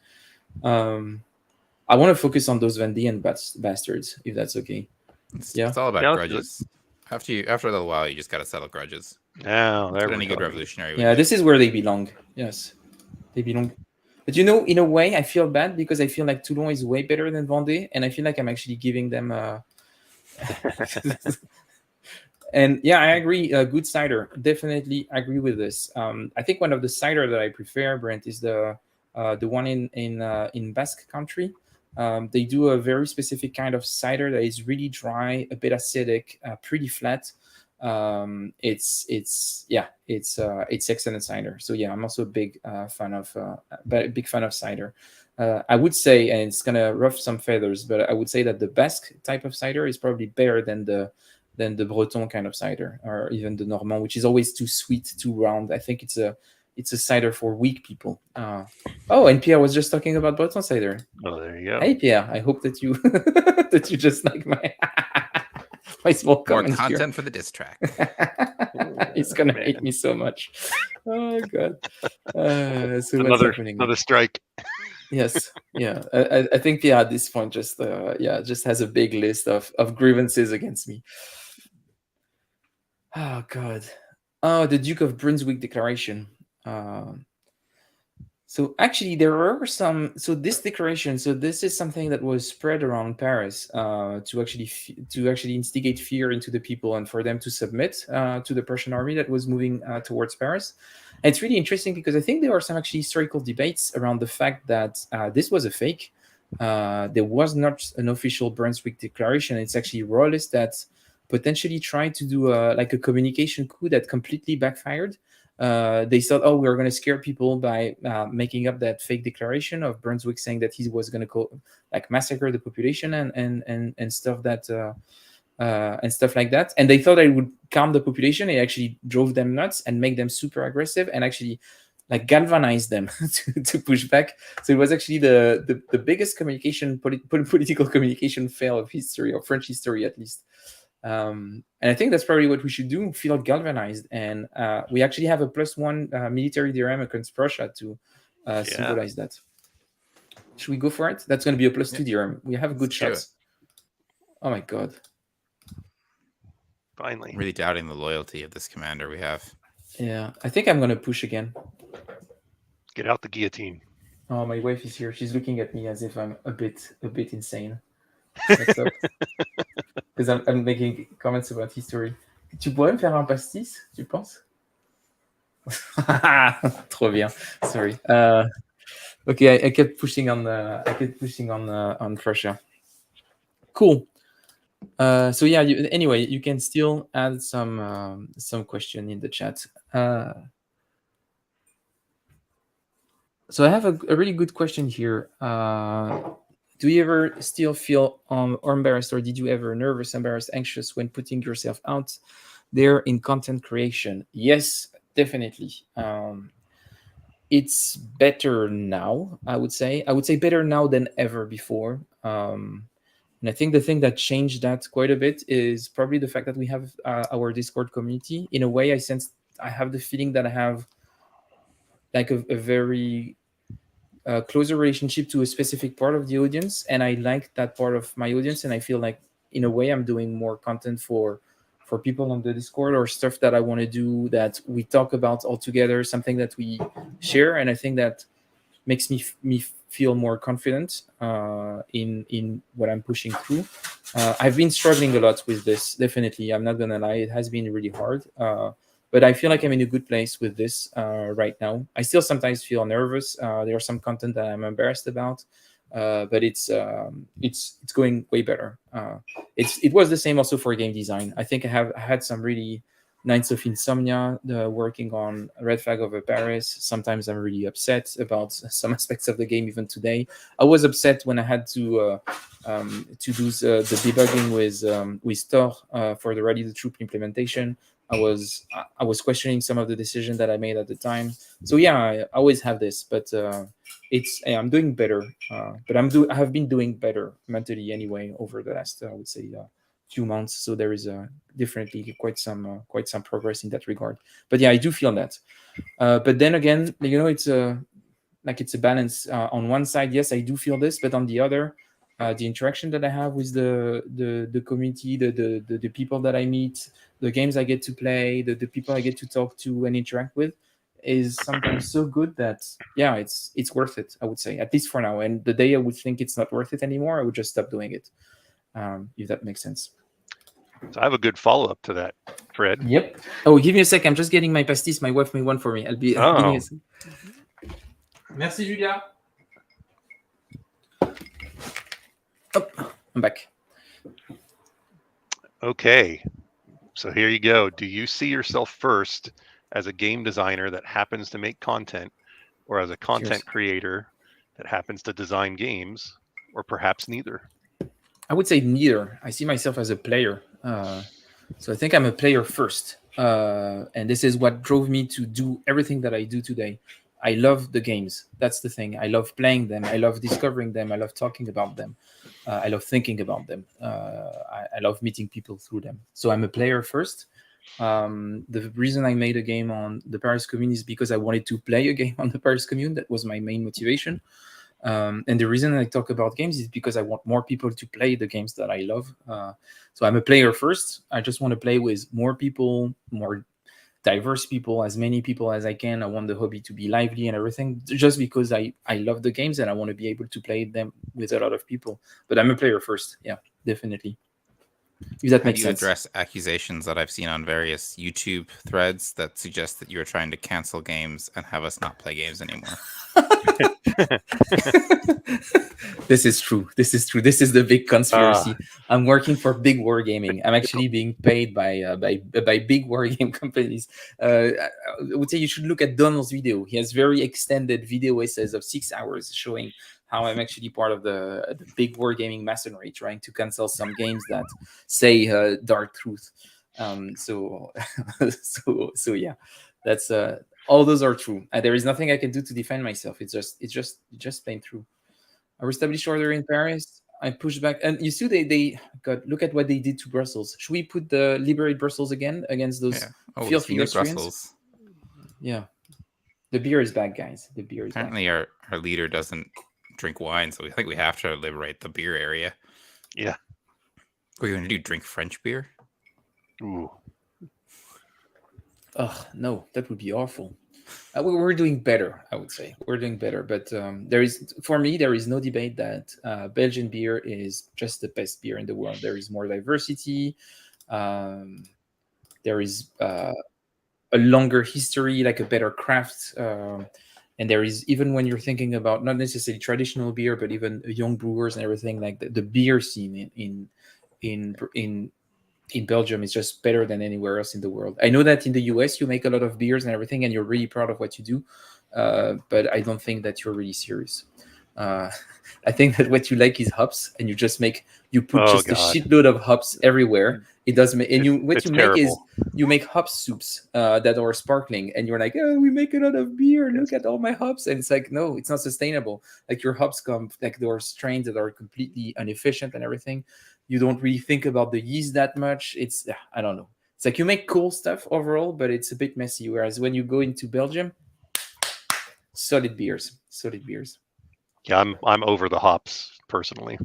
I want to focus on those Vendean bastards, if that's okay. It's all about grudges. After a little while, you just got to settle grudges. Oh, there any good revolutionary. Yeah, this is where they belong. Yes, they belong. But in a way, I feel bad because I feel like Toulon is way better than Vendée, and I feel like I'm actually giving them. And yeah, I agree. Good cider, definitely agree with this. I think one of the cider that I prefer, Brent, is the one in Basque country. They do a very specific kind of cider that is really dry, a bit acidic, pretty flat. It's excellent cider. So yeah, I'm also a big fan of cider. I would say, and it's gonna ruffle some feathers, but I would say that the Basque type of cider is probably better than the Breton kind of cider, or even the Normand, which is always too sweet, too round. I think it's a cider for weak people. And Pierre was just talking about Breton cider. Oh, there you go. Hey Pierre, I hope that you that you just like my Twice more More comment here. content for the diss track. He's gonna Man. hate me so much. Oh god. So what's happening? Another strike. Yes, yeah. I think at this point just just has a big list of grievances against me. Oh god. Oh, the Duke of Brunswick Declaration. So actually, there are some. So this declaration. So this is something that was spread around Paris to actually instigate fear into the people and for them to submit to the Prussian army that was moving towards Paris. And it's really interesting because I think there are some actually historical debates around the fact that this was a fake. There was not an official Brunswick declaration. It's actually royalists that potentially tried to do a communication coup that completely backfired. They thought, oh, we were going to scare people by making up that fake declaration of Brunswick saying that he was going to massacre the population and stuff and stuff like that. And they thought it would calm the population. It actually drove them nuts and make them super aggressive and actually galvanize them to push back. So it was actually the biggest political communication fail of history, or French history at least. And I think that's probably what we should do, feel galvanized. And we actually have a +1 military DRM against Prussia to symbolize that. Should we go for it? That's going to be a +2 DRM. We have good shots. Oh my god. Finally. I'm really doubting the loyalty of this commander we have. Yeah, I think I'm going to push again. Get out the guillotine. Oh, my wife is here. She's looking at me as if I'm a bit insane. What's up? Because I'm making comments about history. Tu pourrais me faire un pastis, tu penses? Trop bien. Sorry. Okay, I kept pushing on Prussia. Cool. So yeah. Anyway, you can still add some question in the chat. So I have a really good question here. Do you ever still feel embarrassed, or did you ever nervous, embarrassed, anxious when putting yourself out there in content creation? Yes, definitely. It's better now, I would say. I would say better now than ever before. And I think the thing that changed that quite a bit is probably the fact that we have our Discord community. In a way, I have the feeling that I have a very closer relationship to a specific part of the audience, and I like that part of my audience, and I feel like in a way I'm doing more content for people on the Discord, or stuff that I want to do that we talk about all together, something that we share, and I think that makes me feel more confident in what I'm pushing through. I've been struggling a lot with this, definitely. I'm not gonna lie, it has been really hard. But I feel like I'm in a good place with this right now. I still sometimes feel nervous. There are some content that I'm embarrassed about, but it's going way better. It was the same also for game design. I think I had some really nights of insomnia working on Red Flag over Paris. Sometimes I'm really upset about some aspects of the game. Even today, I was upset when I had to do the debugging with Thor for the Rally the Troop implementation. I was questioning some of the decisions that I made at the time. So yeah, I always have this, but I'm doing better. But I have been doing better mentally anyway over the last I would say few months. So there is definitely quite some progress in that regard. But yeah, I do feel that. But then again, it's a balance. On one side, yes, I do feel this, but on the other, the interaction that I have with the community, the people that I meet, the games I get to play, the people I get to talk to and interact with, is sometimes so good that yeah, it's worth it, I would say, at least for now. And the day I would think it's not worth it anymore, I would just stop doing it. If that makes sense. So I have a good follow-up to that, Fred. Yep. Oh, give me a sec. I'm just getting my pastis. My wife made one for me. I'll be. Oh. Merci, Julia. Oh, I'm back. Okay. So here you go. Do you see yourself first as a game designer that happens to make content, or as a content creator that happens to design games, or perhaps neither? I would say neither. I see myself as a player. So I think I'm a player first. And this is what drove me to do everything that I do today. I love the games. That's the thing. I love playing them. I love discovering them. I love talking about them. I love thinking about them. I love meeting people through them. So I'm a player first. The reason I made a game on the Paris Commune is because I wanted to play a game on the Paris Commune. That was my main motivation. And the reason I talk about games is because I want more people to play the games that I love. So I'm a player first. I just want to play with more people, more diverse people, as many people as I can. I want the hobby to be lively and everything, just because I love the games and I want to be able to play them with a lot of people. But I'm a player first. Yeah, definitely. If that How do makes you sense. address accusations that I've seen on various YouTube threads that suggest that you are trying to cancel games and have us not play games anymore? This is true. This is true. This is the big conspiracy. I'm working for big wargaming. I'm actually being paid by big wargame companies. I would say you should look at Donald's video. He has very extended video essays of 6 hours showing how I'm actually part of the big wargaming masonry, trying to cancel some games that say dark truth. So so yeah, that's all those are true. There is nothing I can do to defend myself. It's just plain true. A established order in Paris. I pushed back, and you see, they God, look at what they did to Brussels. Should we put the liberate Brussels again against those filthy new Austrians? Brussels. Yeah, the beer is back, guys. The beer is Apparently, back. our leader doesn't drink wine, so we think we have to liberate the beer area. Yeah. What are you going to do? Drink French beer? Ooh. Oh no, that would be awful. We're doing better, I would say. We're doing better, but there is no debate that Belgian beer is just the best beer in the world. There is more diversity. There is a longer history, like a better craft, and there is, even when you're thinking about not necessarily traditional beer, but even young brewers and everything, like the beer scene in Belgium is just better than anywhere else in the world. I know that in the US you make a lot of beers and everything, and you're really proud of what you do, but I don't think that you're really serious. I think that what you like is hops, and you put just a shitload of hops everywhere. It does make, and you make hop soups that are sparkling, and you're like, oh, we make a lot of beer. Look at all my hops, and it's like, no, it's not sustainable. Like your hops come, like there are strains that are completely inefficient and everything. You don't really think about the yeast that much. It's I don't know. It's like you make cool stuff overall, but it's a bit messy. Whereas when you go into Belgium, solid beers. Yeah, I'm over the hops personally.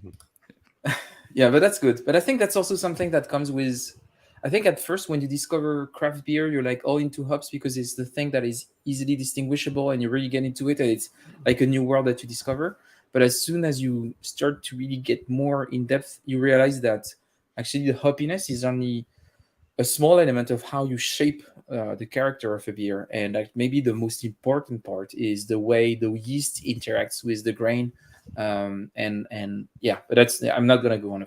Yeah, but that's good. But I think that's also something that comes with. I think at first when you discover craft beer, you're like all into hops because it's the thing that is easily distinguishable, and you really get into it, and it's like a new world that you discover. But as soon as you start to really get more in depth, you realize that actually the hoppiness is only a small element of how you shape the character of a beer, and like maybe the most important part is the way the yeast interacts with the grain. And yeah, but I'm not gonna go on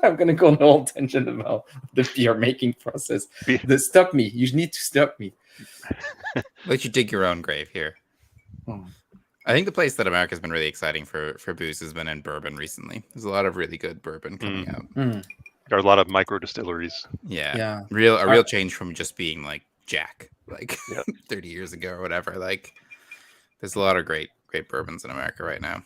I'm gonna go on a whole tangent about the beer making process. Stop me. You need to stop me. Let you dig your own grave here. I think the place that America's been really exciting for booze has been in bourbon recently. There's a lot of really good bourbon coming out. There are a lot of micro distilleries. Yeah. A real change from just being like Jack, like 30 years ago or whatever. Like there's a lot of great bourbons in America right now.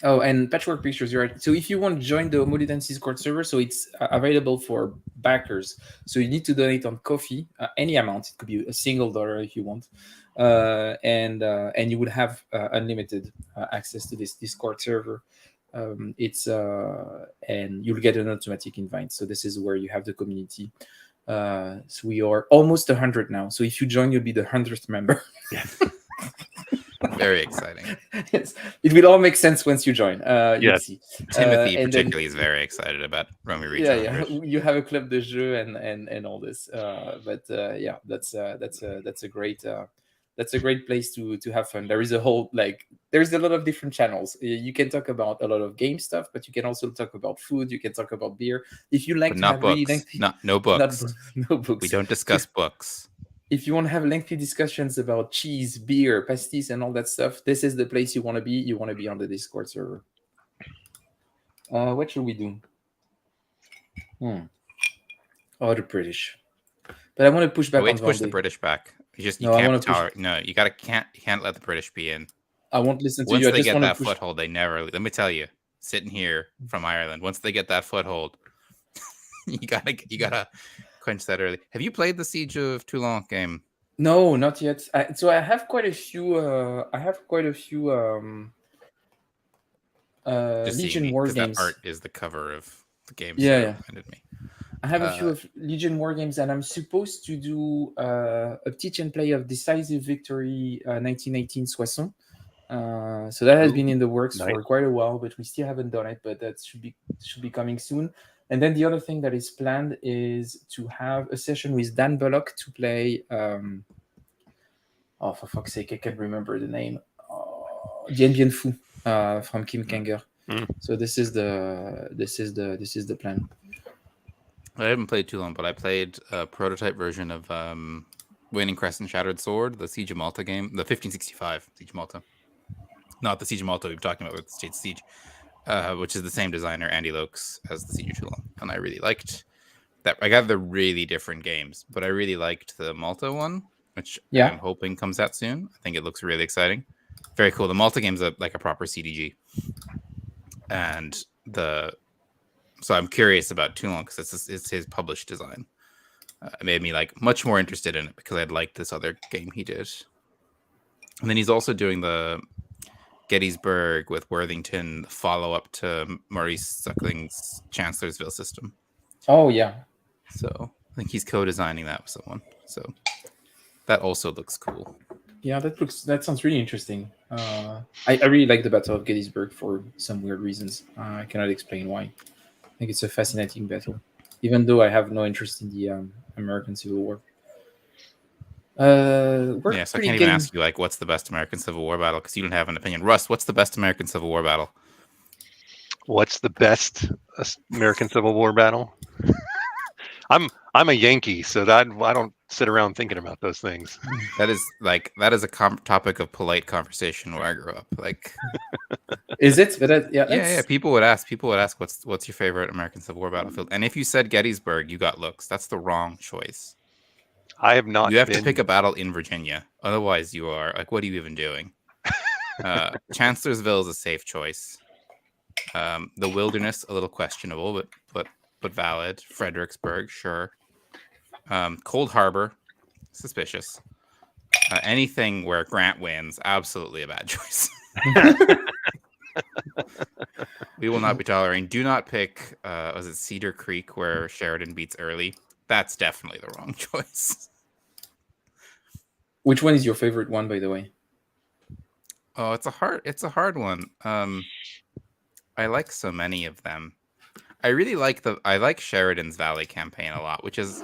Oh, and Patchwork Pictures, you're right. So if you want to join the Homoludens Discord server, so it's available for backers. So you need to donate on Ko-fi, any amount. It could be $1 if you want, and you would have unlimited access to this Discord server. And you'll get an automatic invite. So this is where you have the community. So we are almost 100 now. So if you join, you'll be the 100th member. Very exciting. Yes, it will all make sense once you join. Yes. See. Timothy particularly is very excited about when we reach 100. Yeah, you have a club de jeu and all this. But yeah, that's a great place to have fun. There is a lot of different channels. You can talk about a lot of game stuff, but you can also talk about food. You can talk about beer. If you like, but not books. No books. No books. We don't discuss books. If you want to have lengthy discussions about cheese, beer, pastis, and all that stuff, this is the place you want to be. You want to be on the Discord server. What should we do? Oh, the British. But I want to push back Wait on to push the Vendée. British back. You No, I can't wanna push- tolerate. No, you can't let the British be in. I won't listen to Once you. I they just get want to that push. foothold, they never. Let me tell you, sitting here from Ireland, once they get that foothold, you gotta quench that early. Have you played the Siege of Toulon game? No, not yet. So I have quite a few. Just Legion seeing War because that games. art is the cover of the game. Yeah, so yeah. it reminded me. I have a few of Legion War games, and I'm supposed to do a teach and play of Decisive Victory 1918 Soissons. So that has been in the works for quite a while, but we still haven't done it. But that should be coming soon. And then the other thing that is planned is to have a session with Dan Bullock to play. For fuck's sake, I can't remember the name. Dien Bien Phu from Kim Kanger. So this is the plan. I haven't played too long, but I played a prototype version of Waning Crest and Shattered Sword, the Siege of Malta game, the 1565 Siege of Malta. Not the Siege of Malta we were talking about with the State Siege, which is the same designer, Andy Lokes, as the Siege of Toulon. And I really liked that. I got the really different games, but I really liked the Malta one, which I'm hoping comes out soon. I think it looks really exciting. Very cool. The Malta game's like a proper CDG. And so I'm curious about Toulon because it's his published design. It made me like much more interested in it because I'd liked this other game he did. And then he's also doing the Gettysburg with Worthington follow-up to Maurice Suckling's Chancellorsville system. Oh, yeah. So I think he's co-designing that with someone. So that also looks cool. Yeah, that sounds really interesting. I really like the Battle of Gettysburg for some weird reasons. I cannot explain why. I think it's a fascinating battle, even though I have no interest in the American Civil War. So I can't even ask you like what's the best American Civil War battle because you don't have an opinion. Russ, what's the best American Civil War battle? What's the best American Civil War battle? I'm a Yankee, so that I don't sit around thinking about those things. That is a topic of polite conversation where I grew up. Like, is it? But yeah. People would ask what's your favorite American Civil War battlefield, and if you said Gettysburg, you got looks. That's the wrong choice. I have not. You have to pick a battle in Virginia, otherwise you are like, what are you even doing? Chancellorsville is a safe choice. The Wilderness, a little questionable, but valid. Fredericksburg, sure. Cold Harbor, suspicious. Anything where Grant wins, absolutely a bad choice. We will not be tolerating. Do not pick, was it Cedar Creek where Sheridan beats Early? That's definitely the wrong choice. Which one is your favorite one, by the way? Oh, it's a hard one. I like so many of them. I really like Sheridan's Valley campaign a lot, which is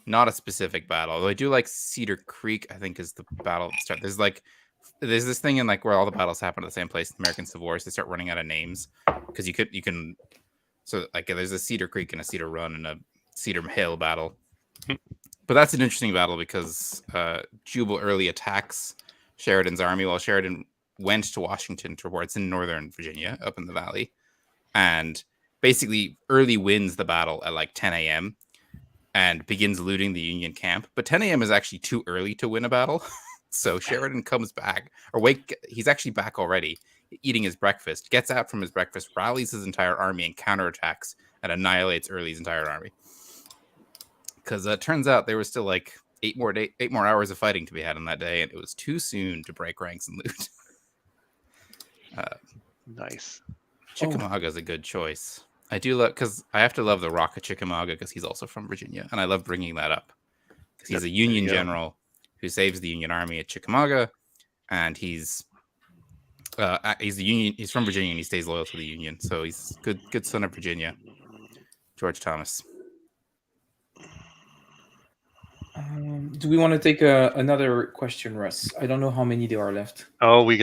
not a specific battle. Although I do like Cedar Creek, I think is the battle start. There's this thing in like where all the battles happen at the same place in American Civil War, so they start running out of names because you can so like there's a Cedar Creek and a Cedar Run and a Cedar Hill battle. But that's an interesting battle because Jubal Early attacks Sheridan's army while Sheridan went to Washington to report. It's in northern Virginia, up in the valley, and basically Early wins the battle at like 10 a.m. and begins looting the Union camp. But 10 a.m. is actually too early to win a battle. So Sheridan comes back, he's actually back already, eating his breakfast, gets out from his breakfast, rallies his entire army and counterattacks and annihilates Early's entire army. Because it turns out there was still like 8 more hours of fighting to be had on that day, and it was too soon to break ranks and loot. Nice. Chickamauga is a good choice. I do love, because I have to love the Rock of Chickamauga because he's also from Virginia, and I love bringing that up because he's a Union general who saves the Union Army at Chickamauga, and he's the Union. He's from Virginia and he stays loyal to the Union, so he's good son of Virginia. George Thomas. Do we want to take another question, Russ? I don't know how many there are left. Oh, we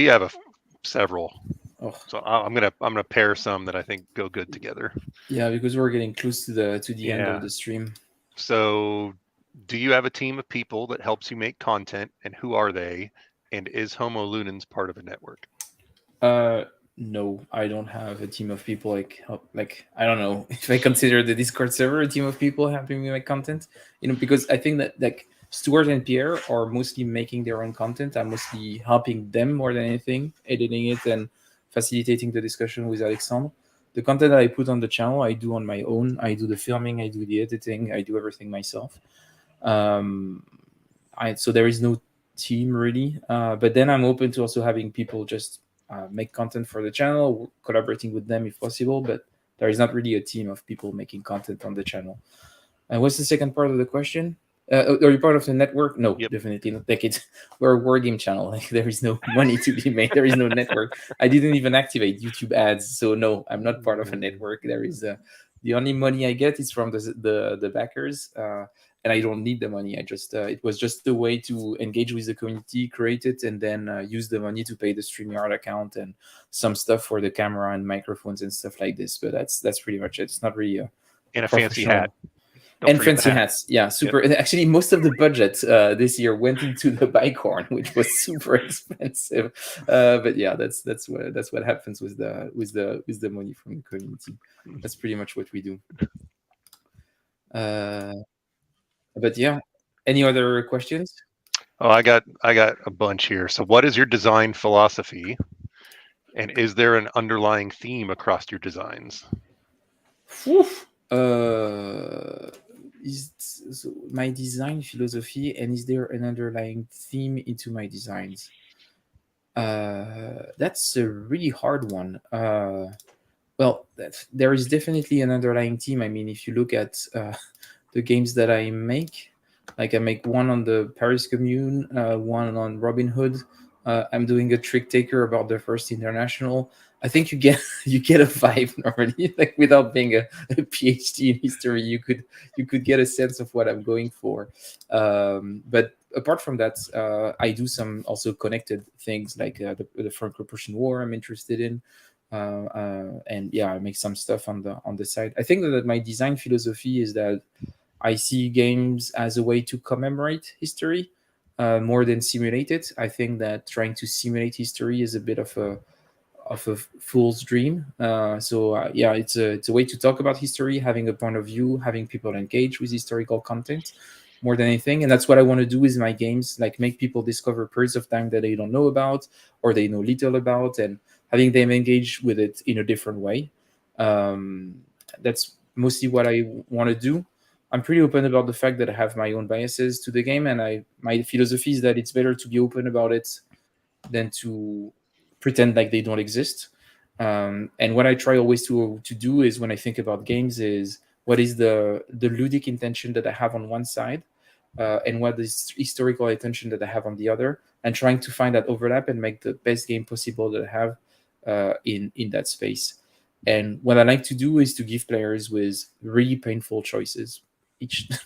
have several. Oh. So I'm gonna pair some that I think go good together. Yeah, because we're getting close to the end of the stream. So, do you have a team of people that helps you make content, and who are they? And is Homo Lunans part of a network? No, I don't have a team of people like I don't know if I consider the Discord server a team of people helping me make content. Because I think that like Stuart and Pierre are mostly making their own content. I'm mostly helping them more than anything, editing it and facilitating the discussion with Alexandre. The content that I put on the channel, I do on my own. I do the filming, I do the editing, I do everything myself. So there is no team really, but then I'm open to also having people just make content for the channel, collaborating with them if possible, but there is not really a team of people making content on the channel. And what's the second part of the question? Are you part of the network? No, Yep. Definitely not. Like we're a war game channel. Like there is no money to be made. There is no network. I didn't even activate YouTube ads, so no, I'm not part of a network. There is the only money I get is from the backers, and I don't need the money. I just it was just a way to engage with the community, create it, and then use the money to pay the StreamYard account and some stuff for the camera and microphones and stuff like this. But that's pretty much it. It's not really And a fancy hat. And fancy hats. Yeah, super. Yep. Actually, most of the budget this year went into the bicorn, which was super expensive. But yeah, that's what happens with the money from the community. That's pretty much what we do. But yeah, any other questions? Oh, I got a bunch here. So, what is your design philosophy, and is there an underlying theme across your designs? So my design philosophy, and is there an underlying theme into my designs? That's a really hard one. Well, there is definitely an underlying theme. I mean, if you look at the games that I make, like I make one on the Paris Commune, one on Robin Hood. I'm doing a trick taker about the first international. I think you get a vibe normally, like without being a PhD in history, you could get a sense of what I'm going for. But apart from that, I do some also connected things like the Franco-Prussian War I'm interested in, and yeah, I make some stuff on the side. I think that my design philosophy is that I see games as a way to commemorate history more than simulate it. I think that trying to simulate history is a bit of a fool's dream. Yeah, it's a way to talk about history, having a point of view, having people engage with historical content more than anything. And that's what I want to do with my games, like make people discover periods of time that they don't know about or they know little about, and having them engage with it in a different way. That's mostly what I want to do. I'm pretty open about the fact that I have my own biases to the game, and my philosophy is that it's better to be open about it than to pretend like they don't exist. And what I try always to do is, when I think about games, is what is the ludic intention that I have on one side, and what is historical intention that I have on the other, and trying to find that overlap and make the best game possible that I have in that space. And what I like to do is to give players with really painful choices.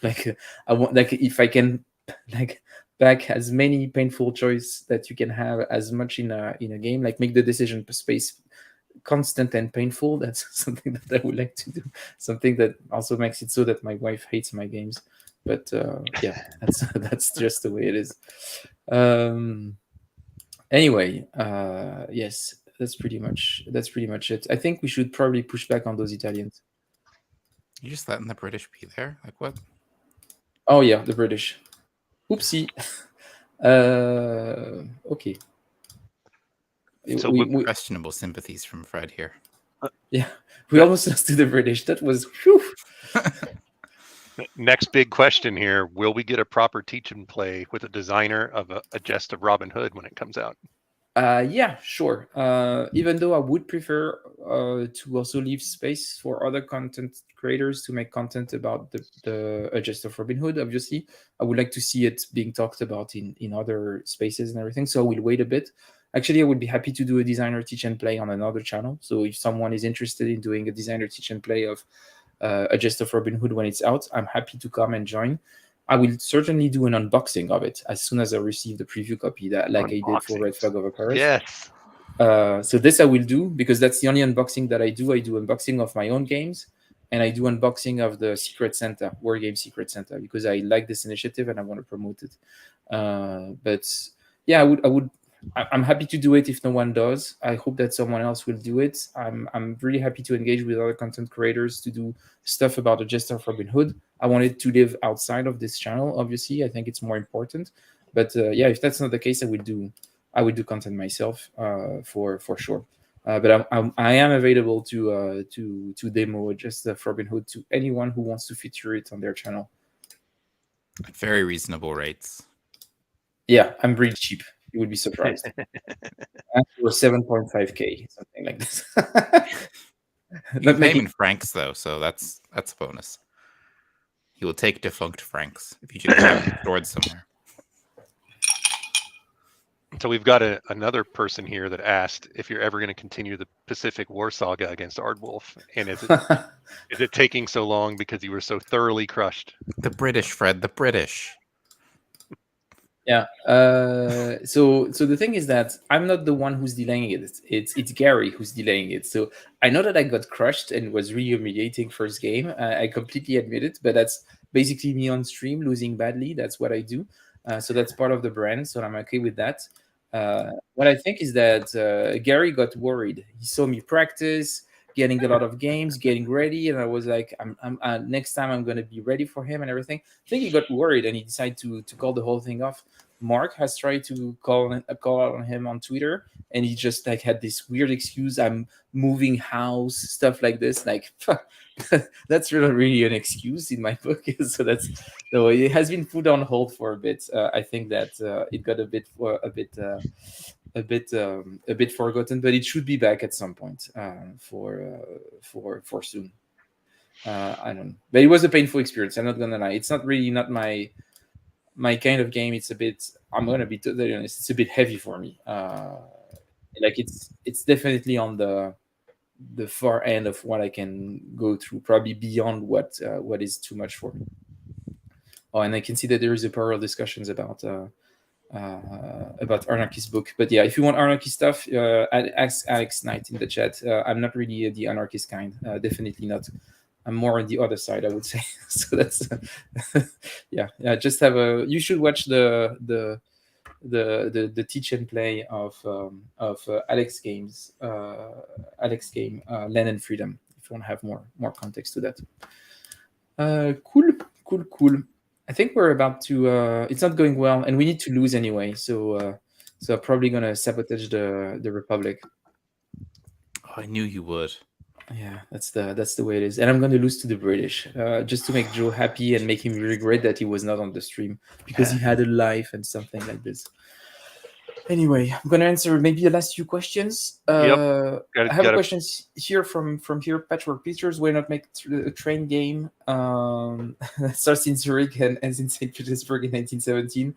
I want, like, if I can, like, back as many painful choices that you can have as much in a game, like make the decision space constant and painful. That's something that I would like to do. Something that also makes it so that my wife hates my games. But yeah, that's just the way it is. Anyway, yes, that's pretty much it. I think we should probably push back on those Italians. You just letting the British be there? Like what? Oh yeah, the British. Oopsie. Okay. So we questionable sympathies from Fred here. Yeah, we almost lost to the British. That was whew. Next big question here: will we get a proper teach and play with a designer of a Jest of Robin Hood when it comes out? Yeah, sure. Even though I would prefer to also leave space for other content creators to make content about the Jest of Robin Hood. Obviously, I would like to see it being talked about in other spaces and everything. So I will wait a bit. Actually, I would be happy to do a designer teach and play on another channel. So if someone is interested in doing a designer teach and play of a Jest of Robin Hood when it's out, I'm happy to come and join. I will certainly do an unboxing of it as soon as I receive the preview copy, that like I did for Red Flag over Paris. Yes. So this I will do, because that's the only unboxing that I do. I do unboxing of my own games, and I do unboxing of the Secret Santa, War Game Secret Santa, because I like this initiative and I want to promote it. But yeah, I would I'm happy to do it if no one does. I hope that someone else will do it. I'm really happy to engage with other content creators to do stuff about the Jester of Robin Hood. I want it to live outside of this channel. Obviously, I think it's more important. But yeah, if that's not the case, I would do content myself for sure. But I am available to demo Jester of Robin Hood to anyone who wants to feature it on their channel. At very reasonable rates. Yeah, I'm really cheap. You would be surprised. For 7.5K, something like this. You pay him in francs though, so that's a bonus. He will take defunct francs if you should have them stored somewhere. So we've got another person here that asked if you're ever going to continue the Pacific War saga against Aardwolf, and is it taking so long because you were so thoroughly crushed? The British, Fred, the British. Yeah. So the thing is that I'm not the one who's delaying it. It's Gary who's delaying it. So I know that I got crushed and was really humiliating first game. I completely admit it, but that's basically me on stream losing badly. That's what I do. So that's part of the brand. So I'm okay with that. What I think is that Gary got worried. He saw me practice, getting a lot of games, getting ready, and I was like, next time I'm going to be ready for him and everything. I think he got worried and he decided to call the whole thing off. Mark has tried to call out on him on Twitter, and he just like had this weird excuse. I'm moving house, stuff like this. Like that's really an excuse in my book. So it has been put on hold for a bit. I think that it got a bit forgotten, but it should be back at some point for soon. I don't know, but it was a painful experience. I'm not gonna lie. It's not my kind of game. It's a bit. I'm gonna be totally honest. It's a bit heavy for me. Like it's definitely on the far end of what I can go through. Probably beyond what is too much for me. Oh, and I can see that there is a parallel discussions about Anarchist book. But yeah, if you want Anarchist stuff, ask Alex Knight in the chat. I'm not really the Anarchist kind. Definitely not. I'm more on the other side, I would say. So that's yeah. Just have you should watch the teach and play of Alex Games, Land and Freedom. If you want to have more context to that. Cool. I think we're about to. It's not going well, and we need to lose anyway. So I'm probably gonna sabotage the Republic. Oh, I knew you would. Yeah, that's the way it is, and I'm going to lose to the British just to make Joe happy and make him regret that he was not on the stream because he had a life and something like this. Anyway, I'm going to answer maybe the last few questions. I have a question here from here. Patchwork Pictures. Why not make a train game that starts in Zurich and ends in St. Petersburg in 1917?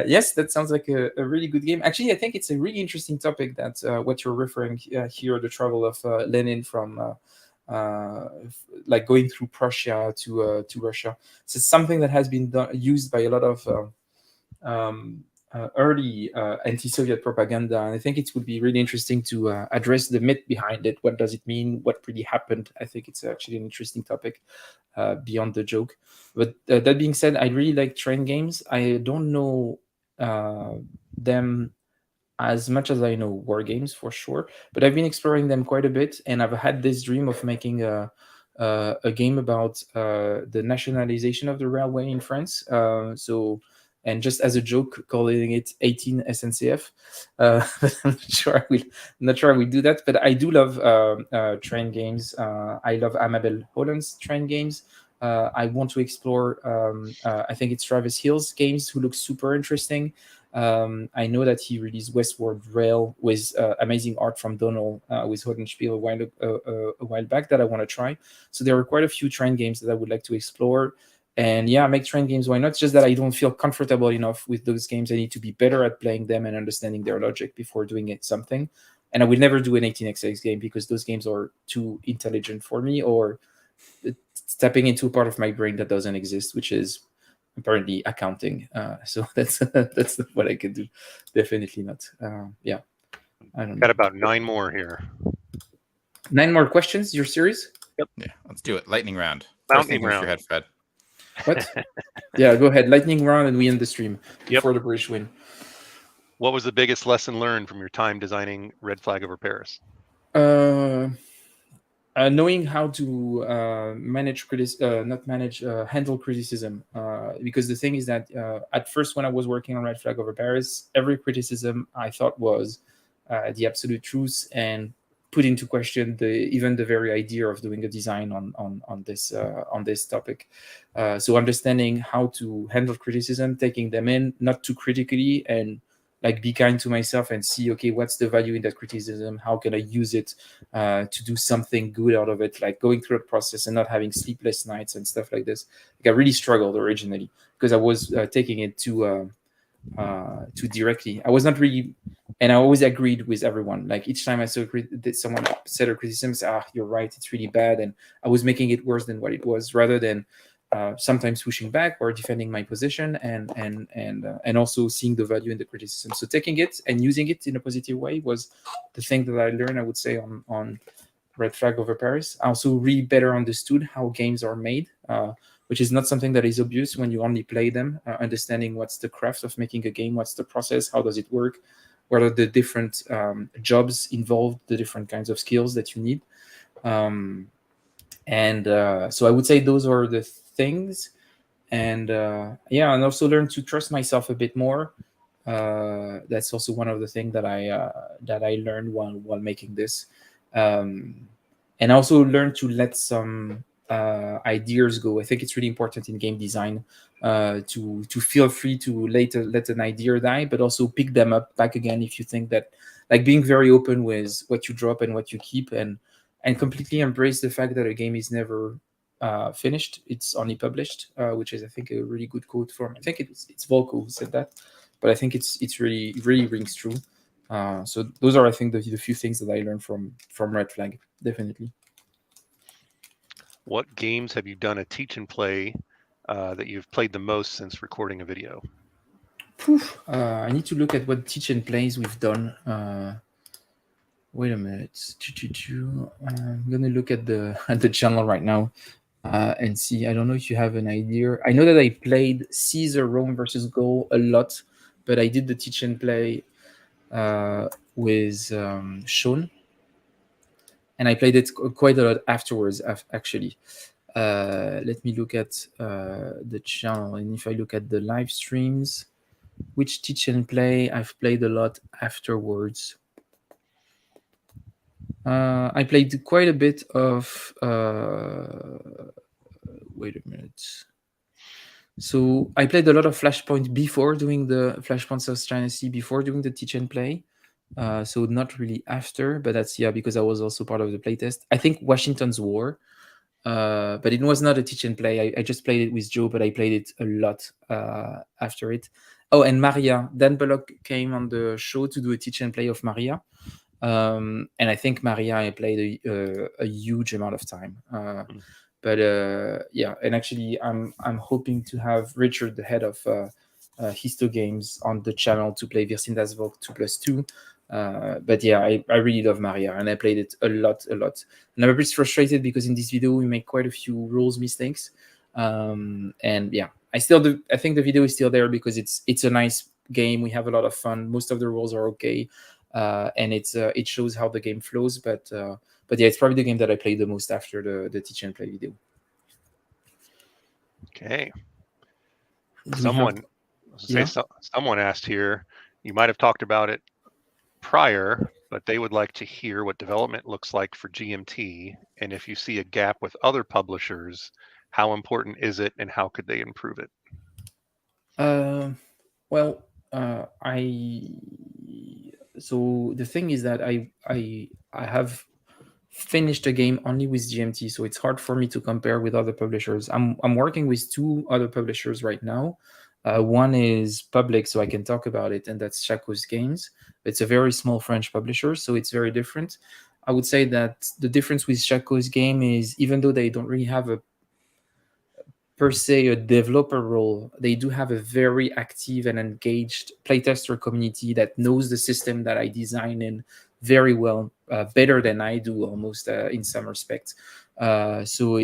Yes, that sounds like a really good game. Actually, I think it's a really interesting topic. That what you're referring here, the travel of Lenin from like going through Prussia to Russia. So it's something that has been used by a lot of early anti-Soviet propaganda, and I think it would be really interesting to address the myth behind it. What does it mean? What really happened? I think it's actually an interesting topic beyond the joke. But that being said, I really like train games. I don't know them as much as I know war games for sure, but I've been exploring them quite a bit, and I've had this dream of making a game about the nationalization of the railway in France. And just as a joke, calling it 18 SNCF. But I'm not sure I will do that. But I do love train games. I love Amabel Holland's train games. I want to explore, I think it's Travis Hill's games, who looks super interesting. I know that he released Westward Rail with amazing art from Donald with Hodenspiel a while back that I want to try. So there are quite a few train games that I would like to explore. And yeah, make train games. Why not? It's just that I don't feel comfortable enough with those games. I need to be better at playing them and understanding their logic before doing something. And I will never do an 18xx game because those games are too intelligent for me, or tapping into a part of my brain that doesn't exist, which is apparently accounting. So that's what I can do. Definitely not. Yeah, I don't know. Got about 9 more here. 9 more questions? You're serious? Yep. Yeah, let's do it. Lightning round. Lightning round. Your head, Fred. What? Yeah, go ahead. Lightning round, and we end the stream before the British win. What was the biggest lesson learned from your time designing Red Flag Over Paris? Knowing how to handle criticism, because the thing is that at first when I was working on Red Flag Over Paris, every criticism I thought was the absolute truth and put into question even the very idea of doing a design on this topic. So understanding how to handle criticism, taking them in not too critically, and like be kind to myself and see, okay, what's the value in that criticism? How can I use it to do something good out of it? Like going through a process and not having sleepless nights and stuff like this. Like I really struggled originally because I was taking it too directly. I was not really, and I always agreed with everyone. Like each time I saw someone said a criticism, say, you're right, it's really bad, and I was making it worse than what it was, rather than sometimes pushing back or defending my position, and also seeing the value in the criticism. So taking it and using it in a positive way was the thing that I learned, I would say, on Red Flag Over Paris. I also really better understood how games are made, which is not something that is obvious when you only play them. Understanding what's the craft of making a game, what's the process, how does it work, what are the different jobs involved, the different kinds of skills that you need. So I would say those are the things. And and also learn to trust myself a bit more. That's also one of the things that I learned while making this. And also learn to let some ideas go. I think it's really important in game design to feel free to let an idea die, but also pick them up back again if you think that, like being very open with what you drop and what you keep, and completely embrace the fact that a game is never finished. It's only published, which is, I think, a really good quote from, I think it's Volko who said that, but I think it's really rings true. So those are, I think, the few things that I learned from Red Flag, definitely. What games have you done a teach and play that you've played the most since recording a video? I need to look at what teach and plays we've done. Wait a minute. I'm gonna look at the channel right now and see. I don't know if you have an idea. I know that I played Caesar Rome versus Gaul a lot, but I did the teach and play with Sean, and I played it quite a lot afterwards. Actually, let me look at the channel, and if I look at the live streams, which teach and play I've played a lot afterwards. I played quite a bit of. Wait a minute. So I played a lot of Flashpoint before doing the Flashpoint South China Sea, before doing the teach and play. So not really after, but that's because I was also part of the playtest. I think Washington's War, but it was not a teach and play. I just played it with Joe, but I played it a lot after it. Oh, and Maria. Dan Bullock came on the show to do a teach and play of Maria. And I think Maria I played a huge amount of time. But and actually I'm hoping to have Richard, the head of Histo Games, on the channel to play Virsindas Volk 2+2. But I really love Maria, and I played it a lot. And I'm a bit frustrated because in this video we make quite a few rules mistakes. I think the video is still there because it's a nice game. We have a lot of fun. Most of the rules are okay. And it shows how the game flows, but it's probably the game that I played the most after the teach and play video. Okay. Someone asked here, you might have talked about it prior, but they would like to hear what development looks like for GMT, and if you see a gap with other publishers, how important is it and how could they improve it? So the thing is that I have finished a game only with GMT, so it's hard for me to compare with other publishers. I'm working with two other publishers right now. One is public, so I can talk about it, and that's Chaco's Games. It's a very small French publisher, so it's very different. I would say that the difference with Chaco's game is, even though they don't really have per se a developer role, they do have a very active and engaged playtester community that knows the system that I design in very well, better than I do almost in some respects. So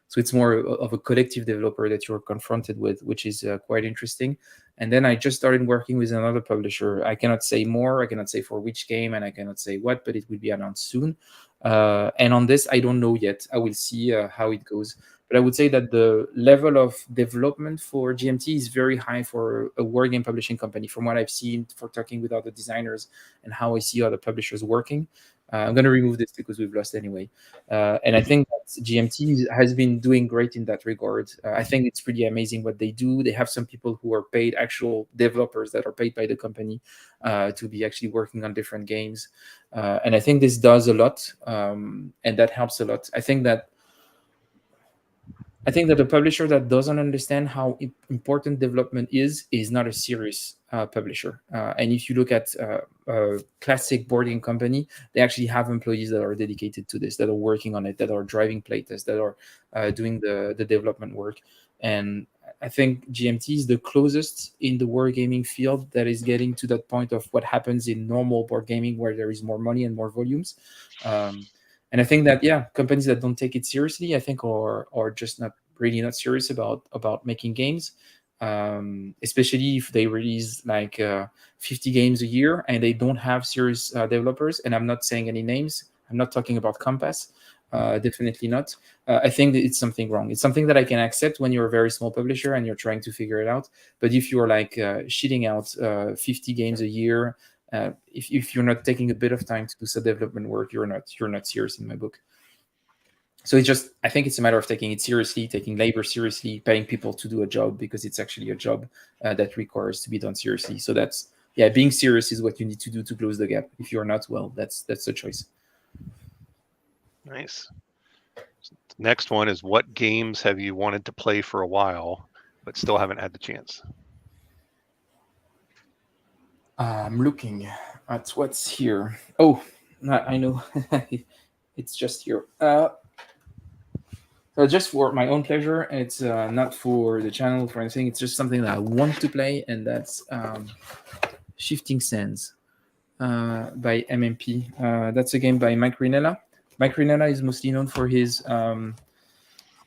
So it's more of a collective developer that you're confronted with, which is quite interesting. And then I just started working with another publisher. I cannot say more. I cannot say for which game, and I cannot say what, but it will be announced soon. And on this, I don't know yet. I will see how it goes. But I would say that the level of development for GMT is very high for a wargame publishing company, from what I've seen for talking with other designers and how I see other publishers working. I'm going to remove this because we've lost anyway. And I think that GMT has been doing great in that regard. I think it's pretty amazing what they do. They have some people who are paid, actual developers that are paid by the company to be actually working on different games. And I think this does a lot, and that helps a lot. I think that a publisher that doesn't understand how important development is not a serious publisher. And if you look at a classic board game company, they actually have employees that are dedicated to this, that are working on it, that are driving playtests, that are doing the development work. And I think GMT is the closest in the wargaming field that is getting to that point of what happens in normal board gaming, where there is more money and more volumes. And I think that, companies that don't take it seriously, I think, are just not serious about making games, especially if they release like 50 games a year and they don't have serious developers. And I'm not saying any names. I'm not talking about Compass. Definitely not. I think that it's something wrong. It's something that I can accept when you're a very small publisher and you're trying to figure it out. But if you're like shitting out 50 games a year, if you're not taking a bit of time to do some development work, you're not serious in my book. So I think it's a matter of taking it seriously, taking labor seriously, paying people to do a job because it's actually a job that requires to be done seriously. So being serious is what you need to do to close the gap. If you're not, well, that's the choice. Nice. Next one is, what games have you wanted to play for a while but still haven't had the chance? I'm looking at what's here. Oh, I know. It's just here. So just for my own pleasure, it's not for the channel, for anything. It's just something that I want to play, and that's Shifting Sands by MMP. That's a game by Mike Rinella. Mike Rinella is mostly known for his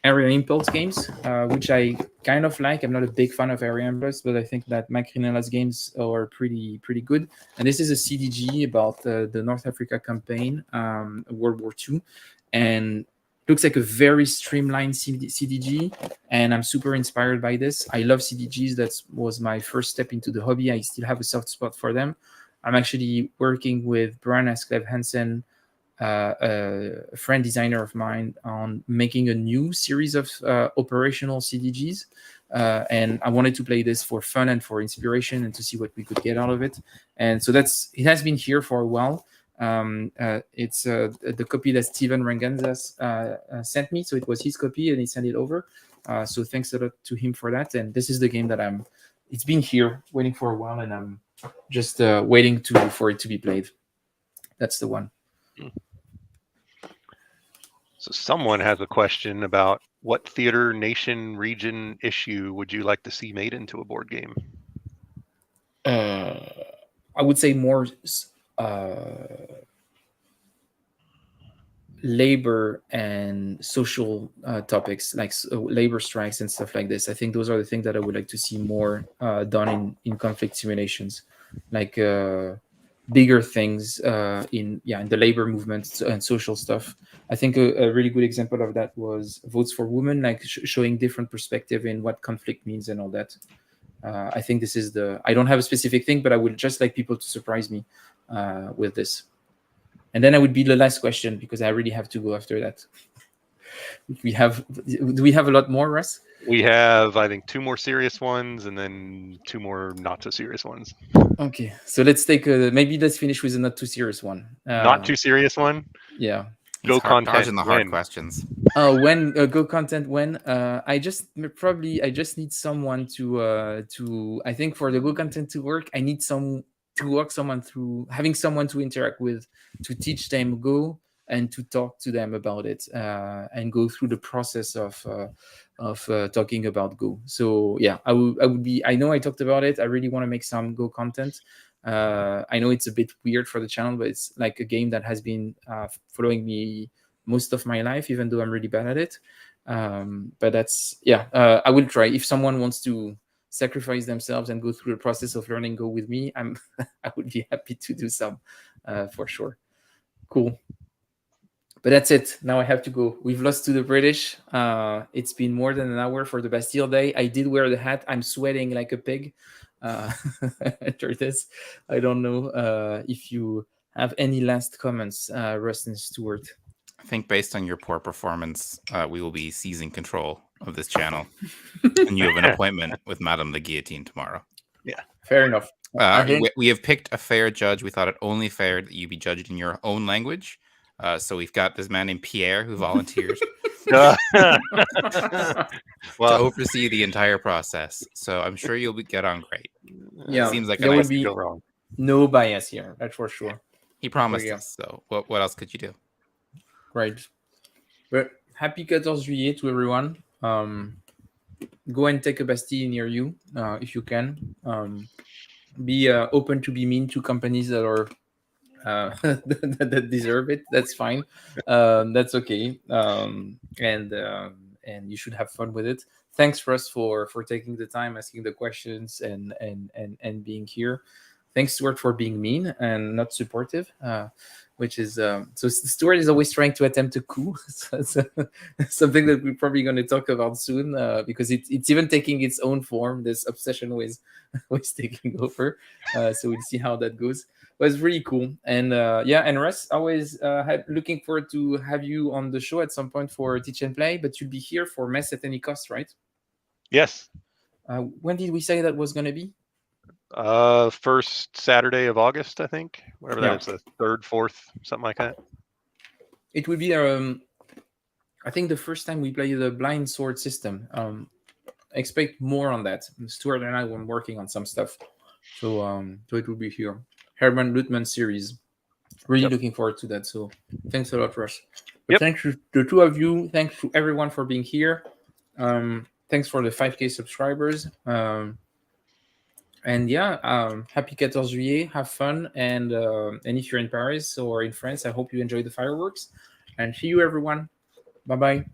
Area Impulse games, which I kind of like. I'm not a big fan of Area Impulse, but I think that Mike Rinella's games are pretty good. And this is a CDG about the North Africa campaign, World War II, and looks like a very streamlined CDG, and I'm super inspired by this. I love CDGs. That was my first step into the hobby. I still have a soft spot for them. I'm actually working with Brian Asklev Hansen, a friend designer of mine, on making a new series of operational CDGs. And I wanted to play this for fun and for inspiration and to see what we could get out of it. And so it has been here for a while. It's the copy that Steven Ranganza sent me. So it was his copy and he sent it over. So thanks a lot to him for that. And this is the game that it's been here waiting for a while, and I'm just waiting for it to be played. That's the one. So someone has a question about, what theater, nation, region, issue would you like to see made into a board game? I would say more labor and social topics, like labor strikes and stuff like this. I think those are the things that I would like to see more done in conflict simulations, like bigger things in the labor movement and social stuff. I think a really good example of that was Votes for Women, like showing different perspective in what conflict means and all that. I think this is I don't have a specific thing, but I would just like people to surprise me with this. And then I would be the last question, because I really have to go after that. Do we have a lot more, Russ? We have, I think, 2 more serious ones and then 2 more not so serious ones. Okay, so let's take maybe let's finish with a not too serious one. Not too serious one? Yeah. Go content. Dodging the hard questions. When go content when? I just need someone to I think for the go content to work, I need someone through, having someone to interact with, to teach them Go and to talk to them about it, and go through the process of talking about Go. So yeah, I would be. I know I talked about it. I really want to make some Go content. I know it's a bit weird for the channel, but it's like a game that has been following me most of my life, even though I'm really bad at it. But that's I will try. If someone wants to sacrifice themselves and go through the process of learning Go with me, I would be happy to do some for sure. Cool. But that's it. Now I have to go. We've lost to the British. It's been more than an hour for the Bastille Day. I did wear the hat. I'm sweating like a pig after this. I don't know if you have any last comments, Russ and Stuart. I think based on your poor performance, we will be seizing control of this channel. And you have an appointment with Madame the Guillotine tomorrow. Yeah. Fair enough. We have picked a fair judge. We thought it only fair that you be judged in your own language. So we've got this man named Pierre who volunteered Well, to oversee the entire process. So I'm sure you'll get on great. Yeah, seems like there a will nice be go wrong. no bias here. That's for sure. He promised Yeah. us. So what else could you do? Right. But happy 14 juillet to everyone. Go and take a Bastille near you if you can. Be open to be mean to companies that are that deserve it. That's fine. That's okay. And you should have fun with it. Thanks, Russ, for taking the time, asking the questions, and being here. Thanks, Stuart, for being mean and not supportive, which is so Stuart is always trying to attempt a coup. So that's something that we're probably going to talk about soon because it's even taking its own form. This obsession with taking over. So we'll see how that goes. It was really cool. And and Russ, always looking forward to have you on the show at some point for Teach and Play, but you'll be here for Masse at any cost, right? Yes. When did we say that was going to be? First Saturday of August, I think. Whatever that is, the 3rd, 4th, something like that. It will be I think the first time we play the blind sword system. Expect more on that. Stuart and I were working on some stuff. So it will be here. Herman Lutman series. Really looking forward to that. So thanks a lot, Russ. Thanks to the two of you. Thanks to everyone for being here. Thanks for the 5K subscribers. And happy 14 juillet. Have fun. And if you're in Paris or in France, I hope you enjoy the fireworks. And see you, everyone. Bye-bye.